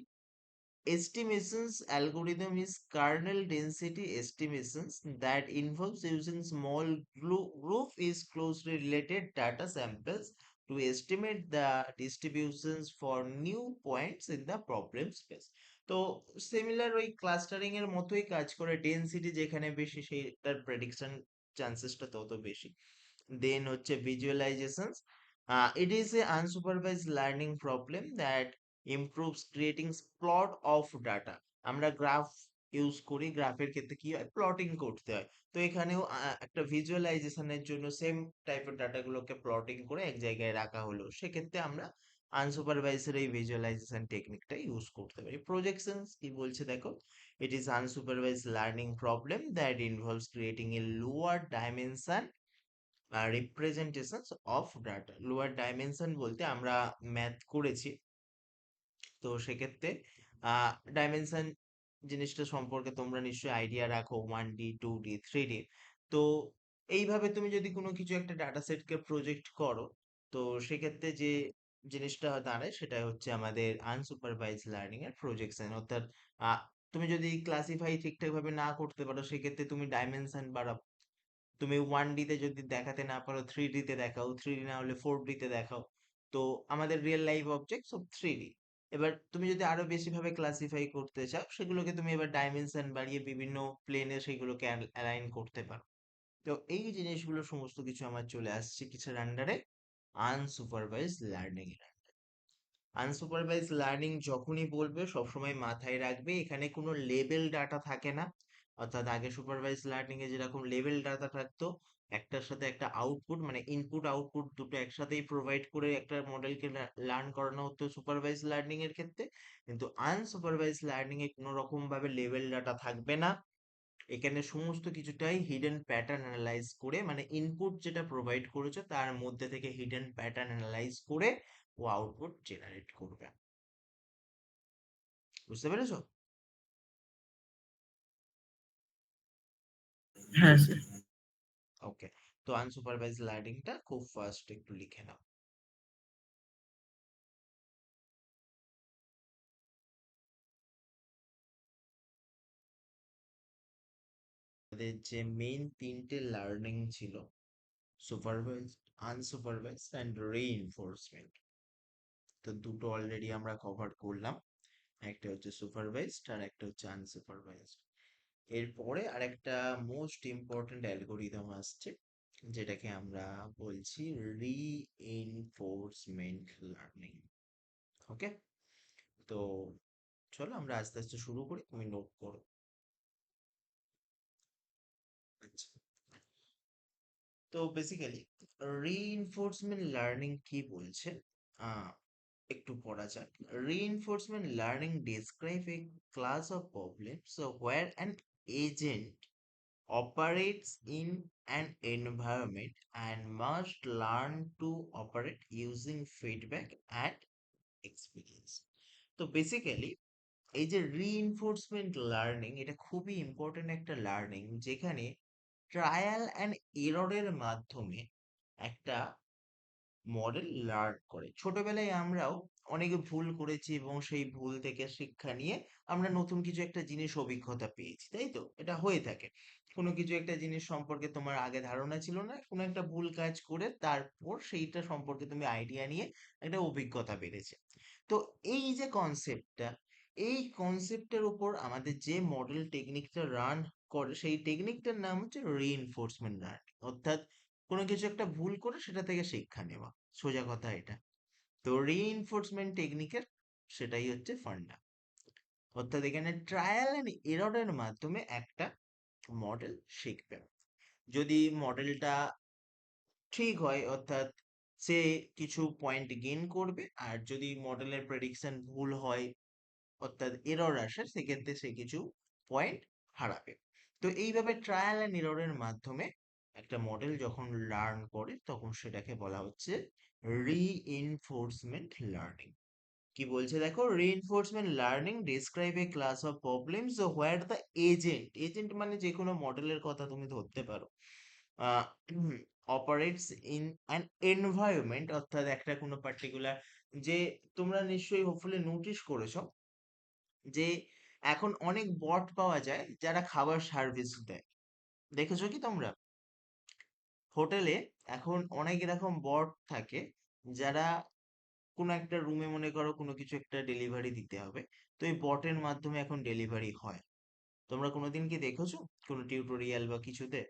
estimations algorithm is kernel density estimations that involves using small group is closely related data samples to estimate the distributions for new points in the problem space. তো similar ওই clustering এর মতোই কাজ করে, density যেখানে বেশি সেইটার prediction চান্সেসটা তত বেশি। দেন হচ্ছে ভিজুয়ালাইজেশনস, it is a unsupervised learning problem that improves creating plot of data. আমরা গ্রাফ ইউজ করি, গ্রাফের ক্ষেত্রে কি হয়, প্লটিং করতে হয়। তো এখানেও একটা ভিজুয়ালাইজেশনের জন্য সেম টাইপের ডাটাগুলোকে প্লটিং করে এক জায়গায় রাখা হলো, সেক্ষেত্রে আমরা আনসুপারভাইজড এই ভিজুয়ালাইজেশন টেকনিকটা ইউজ করতে পারি। প্রজেকশনস কি বলছে দেখো, it is unsupervised learning problem that involves creating a lower dimension representations of data. Lower dimension বলতে আমরা ম্যাথ করেছি, তো সেক্ষেত্রে ডাইমেনশন জিনিসটা সম্পর্কে তোমরা নিশ্চয়ই আইডিয়া রাখো, 1D 2D 3D। তো এইভাবে তুমি যদি কোনো কিছু একটা ডাটা সেটকে প্রজেক্ট করো, তো সেক্ষেত্রে যে জিনিসটা দাঁড়ায় সেটা হচ্ছে আমাদের আনসুপারভাইজ লার্নিং এর প্রজেকশন। অর্থাৎ আহ, তুমি যদি ক্লাসিফাই ঠিকঠাক ভাবে না করতে পারো, সেক্ষেত্রে তুমি ডাইমেনশন বাড়াও। তুমি 1D তে যদি দেখাতে না পারো, 3D তে দেখাও, 3D না হলে 4D তে দেখাও। তো আমাদের রিয়েল লাইফ অবজেক্ট সব 3D। এবার তুমি যদি আরো বেশি ভাবে ক্লাসিফাই করতে চাও, সেগুলোকে তুমি এবার ডাইমেনশন বাড়িয়ে বিভিন্ন প্লেনে সেগুলোকে অ্যালাইন করতে পারো। তো এই জিনিসগুলো সমস্ত কিছু আমার চলে আসছে কিছুর আন্ডারে আনসুপারভাইজড লার্নিং এর। আনসুপারভাইজ লার্নিং যখনই বলবে সবসময় মাথায় রাখবে এখানে কোনো লেবেল ডাটা থাকে না। অর্থাৎ আগে সুপারভাইজ লার্নিং এ যেরকম লেবেল ডাটা থাকতো, একটার সাথে একটা আউটপুট মানে ইনপুট আউটপুট দুটো একসাথেই প্রোভাইড করে একটা মডেলকে লার্ন করানো হতো সুপারভাইজ লার্নিং এর ক্ষেত্রে। কিন্তু আনসুপারভাইজ লার্নিং এ কোনো রকম ভাবে লেবেল ডাটা থাকবে না। এখানে সমস্ত কিছুটাই হিডেন প্যাটার্ন অ্যানালাইজ করে, মানে ইনপুট যেটা প্রোভাইড করেছে তার মধ্যে থেকে হিডেন প্যাটার্ন অ্যানালাইজ করে ও আউটপুট জেনারেট করবে। বুঝতে পেরেছো? হ্যাঁ স্যার। ওকে। তো আনসুপারভাইজ লার্নিংটা খুব ফার্স্ট একটু লিখে নাও। আমাদের যে মেইন তিনটে লার্নিং ছিল, সুপারভাইজ, আনসুপারভাইজ অ্যান্ড রিইনফোর্সমেন্ট, তো দুটো অলরেডি আমরা কভার করলাম। একটা হচ্ছে সুপারভাইজড আর একটা হচ্ছে আনসুপারভাইজড। এরপরে আরেকটা মোস্ট ইম্পর্ট্যান্ট অ্যালগোরিদম আসছে, যেটাকে আমরা বলছি রিইনফোর্সমেন্ট লার্নিং। ওকে, তো চলো আমরা আস্তে আস্তে শুরু করি, তুমি নোট করো। আচ্ছা, তো বেসিক্যালি রিইনফোর্সমেন্ট লার্নিং কি বলছে, আহ একটু পড়া যাক। Reinforcement learning describe A class of problems where an agent operates in an environment and must learn to operate using feedback and experience. তো বেসিক্যালি এই যে রিইনফোর্সমেন্ট লার্নিং, এটা খুবই ইম্পর্টেন্ট একটা লার্নিং, যেখানে ট্রায়াল অ্যান্ড এররের মাধ্যমে একটা মডেল লার্ন করে। ছোটবেলায় আমরাও অনেকে ভুল করেছি এবং সেই ভুল থেকে শিক্ষা নিয়ে আমরা নতুন কিছু একটা জিনিস অভিজ্ঞতা পেয়েছি, তাই তো? এটা হয়ে থাকে। কোনো কিছু একটা জিনিস সম্পর্কে তোমার আগে ধারণা ছিল না, কোনো একটা ভুল কাজ করে তারপর সেইটা সম্পর্কে তুমি আইডিয়া নিয়ে একটা অভিজ্ঞতা বেড়েছে। তো এই যে কনসেপ্টটা, এই কনসেপ্টের উপর আমাদের যে মডেল টেকনিকটা রান করে, সেই টেকনিকটার নাম হচ্ছে রিইনফোর্সমেন্ট লার্নিং। অর্থাৎ কোনো কিছু একটা ভুল করে সেটা থেকে শিক্ষা নেওয়া, সোজা কথা এটা। তো রিইনফোর্সমেন্ট টেকনিকের সেটাই হচ্ছে ফান্ডা। অর্থাৎ এখানে ট্রায়াল এন্ড এররের মাধ্যমে একটা মডেল শিখবে। যদি মডেলটা ঠিক হয়, অর্থাৎ সে কিছু পয়েন্ট গেইন করবে, আর যদি মডেলের প্রেডিকশন ভুল হয় অর্থাৎ এরর আসে, সেক্ষেত্রে সে কিছু পয়েন্ট হারাবে। তো এইভাবে ট্রায়াল এন্ড এররের মাধ্যমে একটা মডেল যখন লার্ন করে তখন সেটাকে বলা হচ্ছে রিইনফোর্সমেন্ট লার্নিং। কি বলছে দেখো, reinforcement learning describe A class of problems where the agent, agent মানে যে কোনো মডেলের কথা তুমি ধরতে পারো, অপারেটস ইন অ্যান এনভায়রনমেন্ট, অর্থাৎ একটা কোনো পার্টিকুলার, যে তোমরা নিশ্চয়ই হোপফুলি নোটিস করেছো যে এখন অনেক বট পাওয়া যায় যারা খাবার সার্ভিস দেয়। দেখেছো কি তোমরা? হোটেলে এখন অনেক এরকম বট থাকে যারা কোনো একটা রুমে মনে করো কোনো কিছু একটা ডেলিভারি দিতে হবে, তো এই বটের মাধ্যমে এখন ডেলিভারি হয়। তোমরা কোনোদিন কি দেখেছো কোনো টিউটোরিয়াল বা কিছুতে?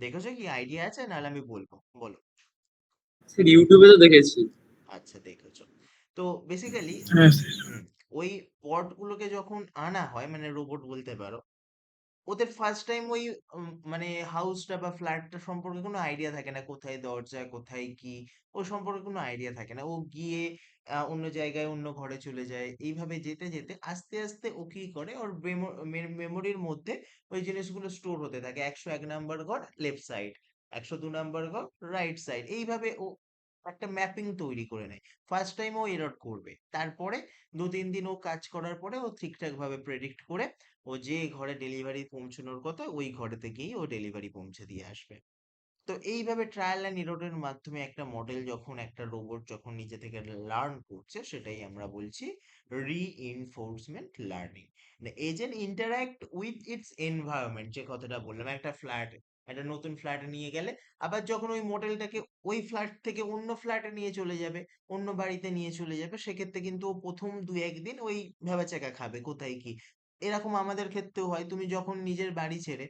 দেখেছো কি? আইডিয়া আছে, নাহলে আমি বলবো, বলো। স্যার ইউটিউবে তো দেখেছি। আচ্ছা, দেখেছো। তো বেসিক্যালি হ্যাঁ স্যার। হুম, ওই বট গুলোকে যখন আনা হয়, মানে রোবট বলতে পারো, ওদের ফার্স্ট টাইম ওই মানে হাউসটা বা ফ্ল্যাটটা সম্পর্কে কোনো আইডিয়া থাকে না, কোথায় দরজা কোথায় কি, ও সম্পর্কে কোনো আইডিয়া থাকে না। ও গিয়ে অন্য জায়গায় অন্য ঘরে চলে যায়, এইভাবে যেতে যেতে আস্তে আস্তে ও কি করে, ওর মেমোরির মধ্যে ওই জিনিসগুলো স্টোর হতে থাকে। 101 নাম্বার ঘর লেফট সাইড, 102 নাম্বার ঘর রাইট সাইড, এইভাবে ও একটা ম্যাপিং তৈরি করে নেয়। ফার্স্ট টাইম ও এরর করবে, তারপরে 2-3 দিন ও কাজ করার পরে ও ঠিকঠাক ভাবে প্রেডিক্ট করে ও যে ঘরে ডেলিভারি পৌঁছানোর কথা ওই ঘরেতে গিয়েই ও ডেলিভারি পৌঁছে দিয়ে আসবে। তো এইভাবে ট্রায়াল অ্যান্ড এররের মাধ্যমে একটা মডেল যখন, একটা রোবট যখন নিজে থেকে লার্ন করছে, সেটাই আমরা বলছি reinforcement learning. Agent interact with its environment, যে কথাটা বললাম, একটা ফ্ল্যাট, একটা নতুন ফ্ল্যাটে নিয়ে গেলে আবার যখন ওই মডেলটাকে ওই ফ্ল্যাট থেকে অন্য ফ্ল্যাটে নিয়ে চলে যাবে, অন্য বাড়িতে নিয়ে চলে যাবে, সেক্ষেত্রে কিন্তু ও প্রথম 2-1 দিন ওই ভ্যাবাচ্যাকা খাবে কোথায় কি। এরকম আমাদের ক্ষেত্রেও হয়, তুমি যখন নিজের বাড়ি ছেড়ে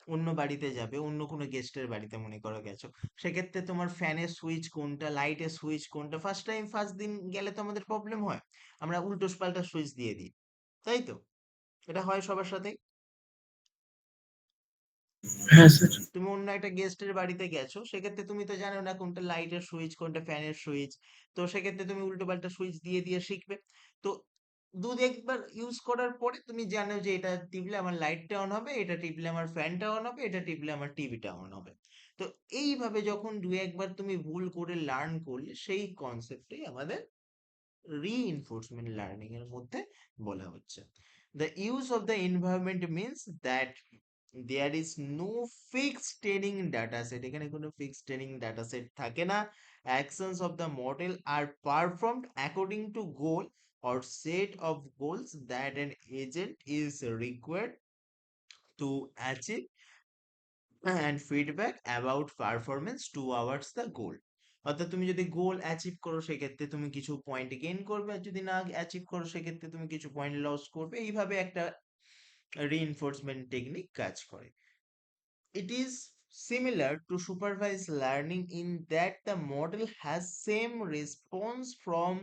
অন্য বাড়িতে যাবে, অন্য কোনো গেস্টের বাড়িতে মনে করো গেছো, সেক্ষেত্রে তোমার ফ্যানের সুইচ কোনটা, লাইটের সুইচ কোনটা, ফার্স্ট দিন গেলে তো আমাদের প্রবলেম হয়, আমরা উল্টো পাল্টা সুইচ দিয়ে দিই, তাই তো? এটা হয় সবার সাথে। হ্যাঁ স্যার। তুমি অন্য একটা গেস্টের বাড়িতে গেছো, সেক্ষেত্রে তুমি তো জানো না কোনটা লাইটের সুইচ কোনটা ফ্যানের সুইচ, তো সেক্ষেত্রে তুমি উল্টো পাল্টা সুইচ দিয়ে দিয়ে শিখবে। তো একবার ইউজ করার পরে তুমি জানো যে এটা টিপলে আমার লাইটটা অন হবে, এটা টিপলে আমার ফ্যানটা অন হবে, এটা টিপলে আমার টিভিটা অন হবে। তো এইভাবে যখন 2-1 বার তুমি ভুল করে লার্ন করলে, সেই কনসেপ্টটাই আমাদের reinforcement learning এর মধ্যে বলা হচ্ছে। The use of the environment means that there is no fixed training data set, এখানে কোনো fixed training data set থাকে না। Actions of the model are performed according to goal or set of goals that an agent is required to achieve, and feedback about performance towards the goal. অর্থাৎ তুমি যদি গোল achieve করো, সেক্ষেত্রে তুমি কিছু point gain করবে, আর যদি না অ্যাচিভ করো, সেক্ষেত্রে তুমি কিছু পয়েন্ট লস করবে। এইভাবে একটা রিইনফোর্সমেন্ট টেকনিক কাজ করে। It is similar to supervised learning in that the model has same response from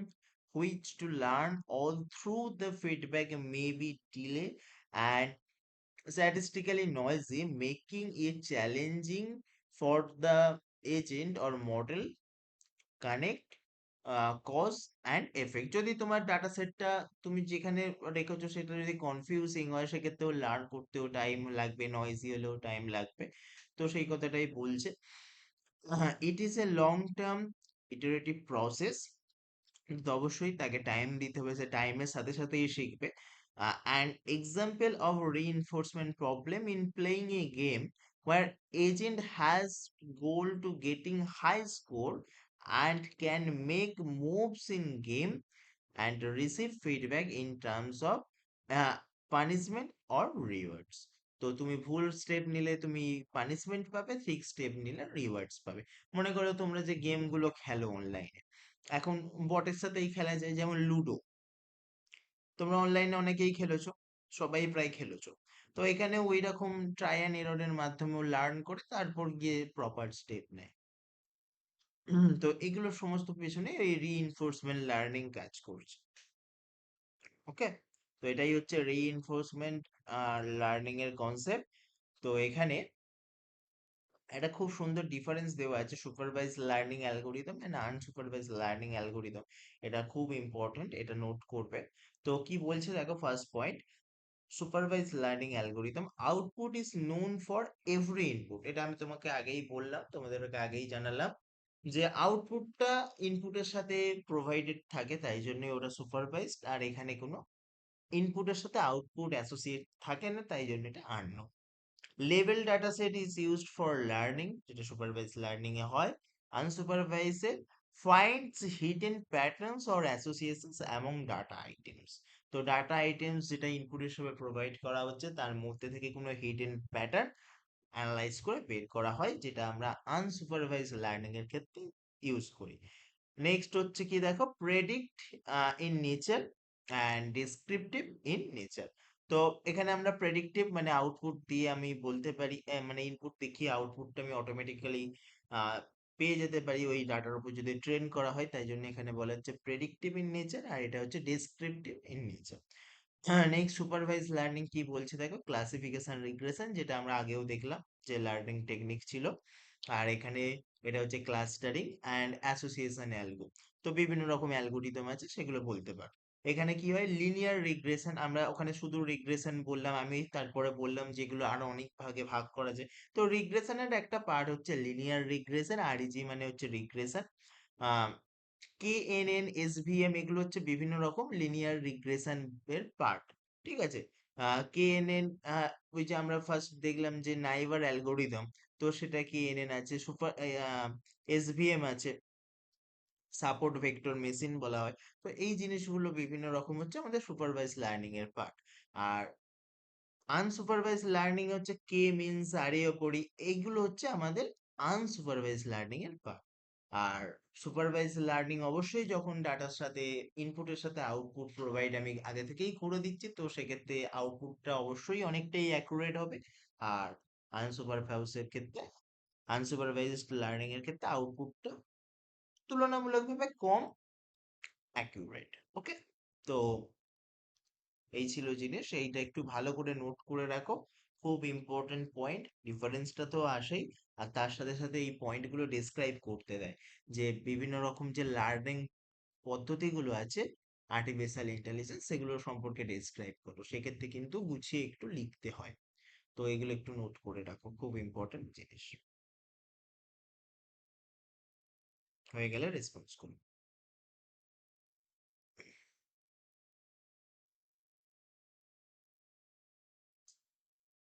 which to learn, although the feedback may be delayed and statistically noisy, making it challenging for the agent or model connect cause and effect. যদি তোমার data সেটটা তুমি যেখানে রেখেছো সেটা যদি confusing হয়, সেক্ষেত্রেও লার্ন করতেও টাইম লাগবে, নয়েজি হলেও টাইম লাগবে। তো সেই কথাটাই বলছে। It is a long term iterative process, কিন্তু অবশ্যই তাকে টাইম দিতে হবে, সে টাইমের সাথে সাথেই শিখবে। And example of reinforcement problem in playing A game where agent has goal to getting high score and can make moves in game and receive feedback in terms of uh, punishment or rewards. তো তুমি ভুল step নিলে তুমি punishment পাবে, ঠিক step নিলে rewards পাবে। মনে করো তোমরা যে গেমগুলো খেলো অনলাইনে, এখন বটের সাথেই খেলা যায়, যেমন লুডো। তোমরা অনলাইনে অনেকেই খেলেছো, সবাই প্রায় খেলেছো। তো এখানে ওই রকম ট্রাই অ্যান্ড এররের মাধ্যমে লার্ন করে তারপর গিয়ে প্রপার স্টেপ নেয়। তো এগুলো সমস্ত পেছনে এই রিইনফোর্সমেন্ট লার্নিং কাজ করছে। ওকে, তো এটাই হচ্ছে রিইনফোর্সমেন্ট লার্নিং এর কনসেপ্ট। তো এখানে একটা খুব সুন্দর ডিফারেন্স দেওয়া আছে, supervise learning algorithm and unsupervise learning algorithm. এটা খুব ইম্পর্টেন্ট, এটা নোট করবে। তো কি বলছে দেখো, first point, supervise learning algorithm output is known for every input. এটা আমি তোমাকে আগেই বললাম, তোমাদেরকে আগেই জানালাম যে আউটপুটটা ইনপুটের সাথে প্রোভাইডেড থাকে, তাই জন্যই ওটা সুপারভাইজড। আর এখানে কোনো ইনপুটের সাথে আউটপুট অ্যাসোসিয়েট থাকে না, তাই জন্য এটা unknown. Level data set is used for learning, যেটা সুপারভাইজ লার্নিং এ হয়। Unsupervised finds hidden patterns or associations among data items. তো ডাটা আইটেমস যেটা ইনপুট হিসেবে প্রোভাইড করা হচ্ছে তার মধ্যে থেকে কোনো হিডেন প্যাটার্ন অ্যানালাইজ করে বের করা হয়, যেটা আমরা আনসুপারভাইজ লার্নিং এর ক্ষেত্রে ইউজ করি। নেক্সট হচ্ছে কি দেখো, predict in nature and descriptive in nature. তো এখানে আমরা প্রেডিক্টিভ মানে আউটপুট দিয়ে আমি বলতে পারি, মানে ইনপুট দেখিয়ে আউটপুটটা আমি অটোমেটিক্যালি পেয়ে যেতে পারি ওই ডাটার উপর যদি ট্রেন করা হয়, তাই জন্য এখানে বলা হচ্ছে প্রেডিক্টিভ ইন নেচার, আর এটা হচ্ছে ডিসক্রিপটিভ ইন নেচার। হ্যাঁ, নেক্সট সুপারভাইজ লার্নিং কি বলছে দেখো, ক্লাসিফিকেশন রিগ্রেশন, যেটা আমরা আগেও দেখলাম যে লার্নিং টেকনিক ছিল। আর এখানে এটা হচ্ছে ক্লাস্টারিং অ্যান্ড অ্যাসোসিয়েশন অ্যালগো। তো বিভিন্ন রকম অ্যালগোরিদম আছে, সেগুলো বলতে পারো। এখানে কি হয়, লিনিয়ার রিগ্রেশন, আমরা ওখানে শুধু রিগ্রেশন বললাম, আমি তারপরে বললাম যেগুলো আরো অনেক ভাগে ভাগ করা যায়। তো রিগ্রেশনের একটা পার্ট হচ্ছে লিনিয়ার রিগ্রেশন, আরইজি মানে হচ্ছে রিগ্রেশন। কেএনএন, এসভিএম এগুলো হচ্ছে বিভিন্ন রকম লিনিয়ার রিগ্রেশন এর পার্ট। ঠিক আছে। কেএনএন, ওই যে আমরা ফার্স্ট দেখলাম যে নাইবার অ্যালগোরিদম, তো সেটা কেএনএন আছে। সুপার এসভিএম আছে, সাপোর্ট ভেক্টর মেশিন বলা হয়। তো এই জিনিসগুলো বিভিন্ন রকম হচ্ছে আমাদের সুপারভাইজ লার্নিং এর পার্ট। আর আনসুপারভাইজ লার্নিং হচ্ছে কে মিনস, আরএও করি, এইগুলো হচ্ছে আমাদের আনসুপারভাইজ লার্নিং এর পার্ট। আর সুপারভাইজ লার্নিং অবশ্যই যখন ডাটার সাথে ইনপুটের সাথে আউটপুট প্রোভাইড আমি আগে থেকেই করে দিচ্ছি, তো সেক্ষেত্রে আউটপুটটা অবশ্যই অনেকটাই অ্যাকুরেট হবে। আর আনসুপারভাইজের ক্ষেত্রে, আনসুপারভাইজড লার্নিং এর ক্ষেত্রে আউটপুটটা তুলনামূলকভাবে কম অ্যাকুরেট। ওকে, তো এই ছিল জিনিস, এইটা একটু ভালো করে নোট করে রাখো। খুব ইম্পর্টেন্ট পয়েন্ট, ডিফারেন্সটা তো আসেই, আর তার সাথে সাথে এই পয়েন্টগুলো ডিসক্রাইব করতে দেয় যে বিভিন্ন রকম যে লার্নিং পদ্ধতিগুলো আছে আর্টিফিশিয়াল ইন্টেলিজেন্স, সেগুলো সম্পর্কে ডিসক্রাইব করো, সেক্ষেত্রে কিন্তু গুছিয়ে একটু লিখতে হয়। তো এগুলো একটু নোট করে রাখো, খুব ইম্পর্টেন্ট জিনিস। হয়ে গেলে রেসপন্স করো।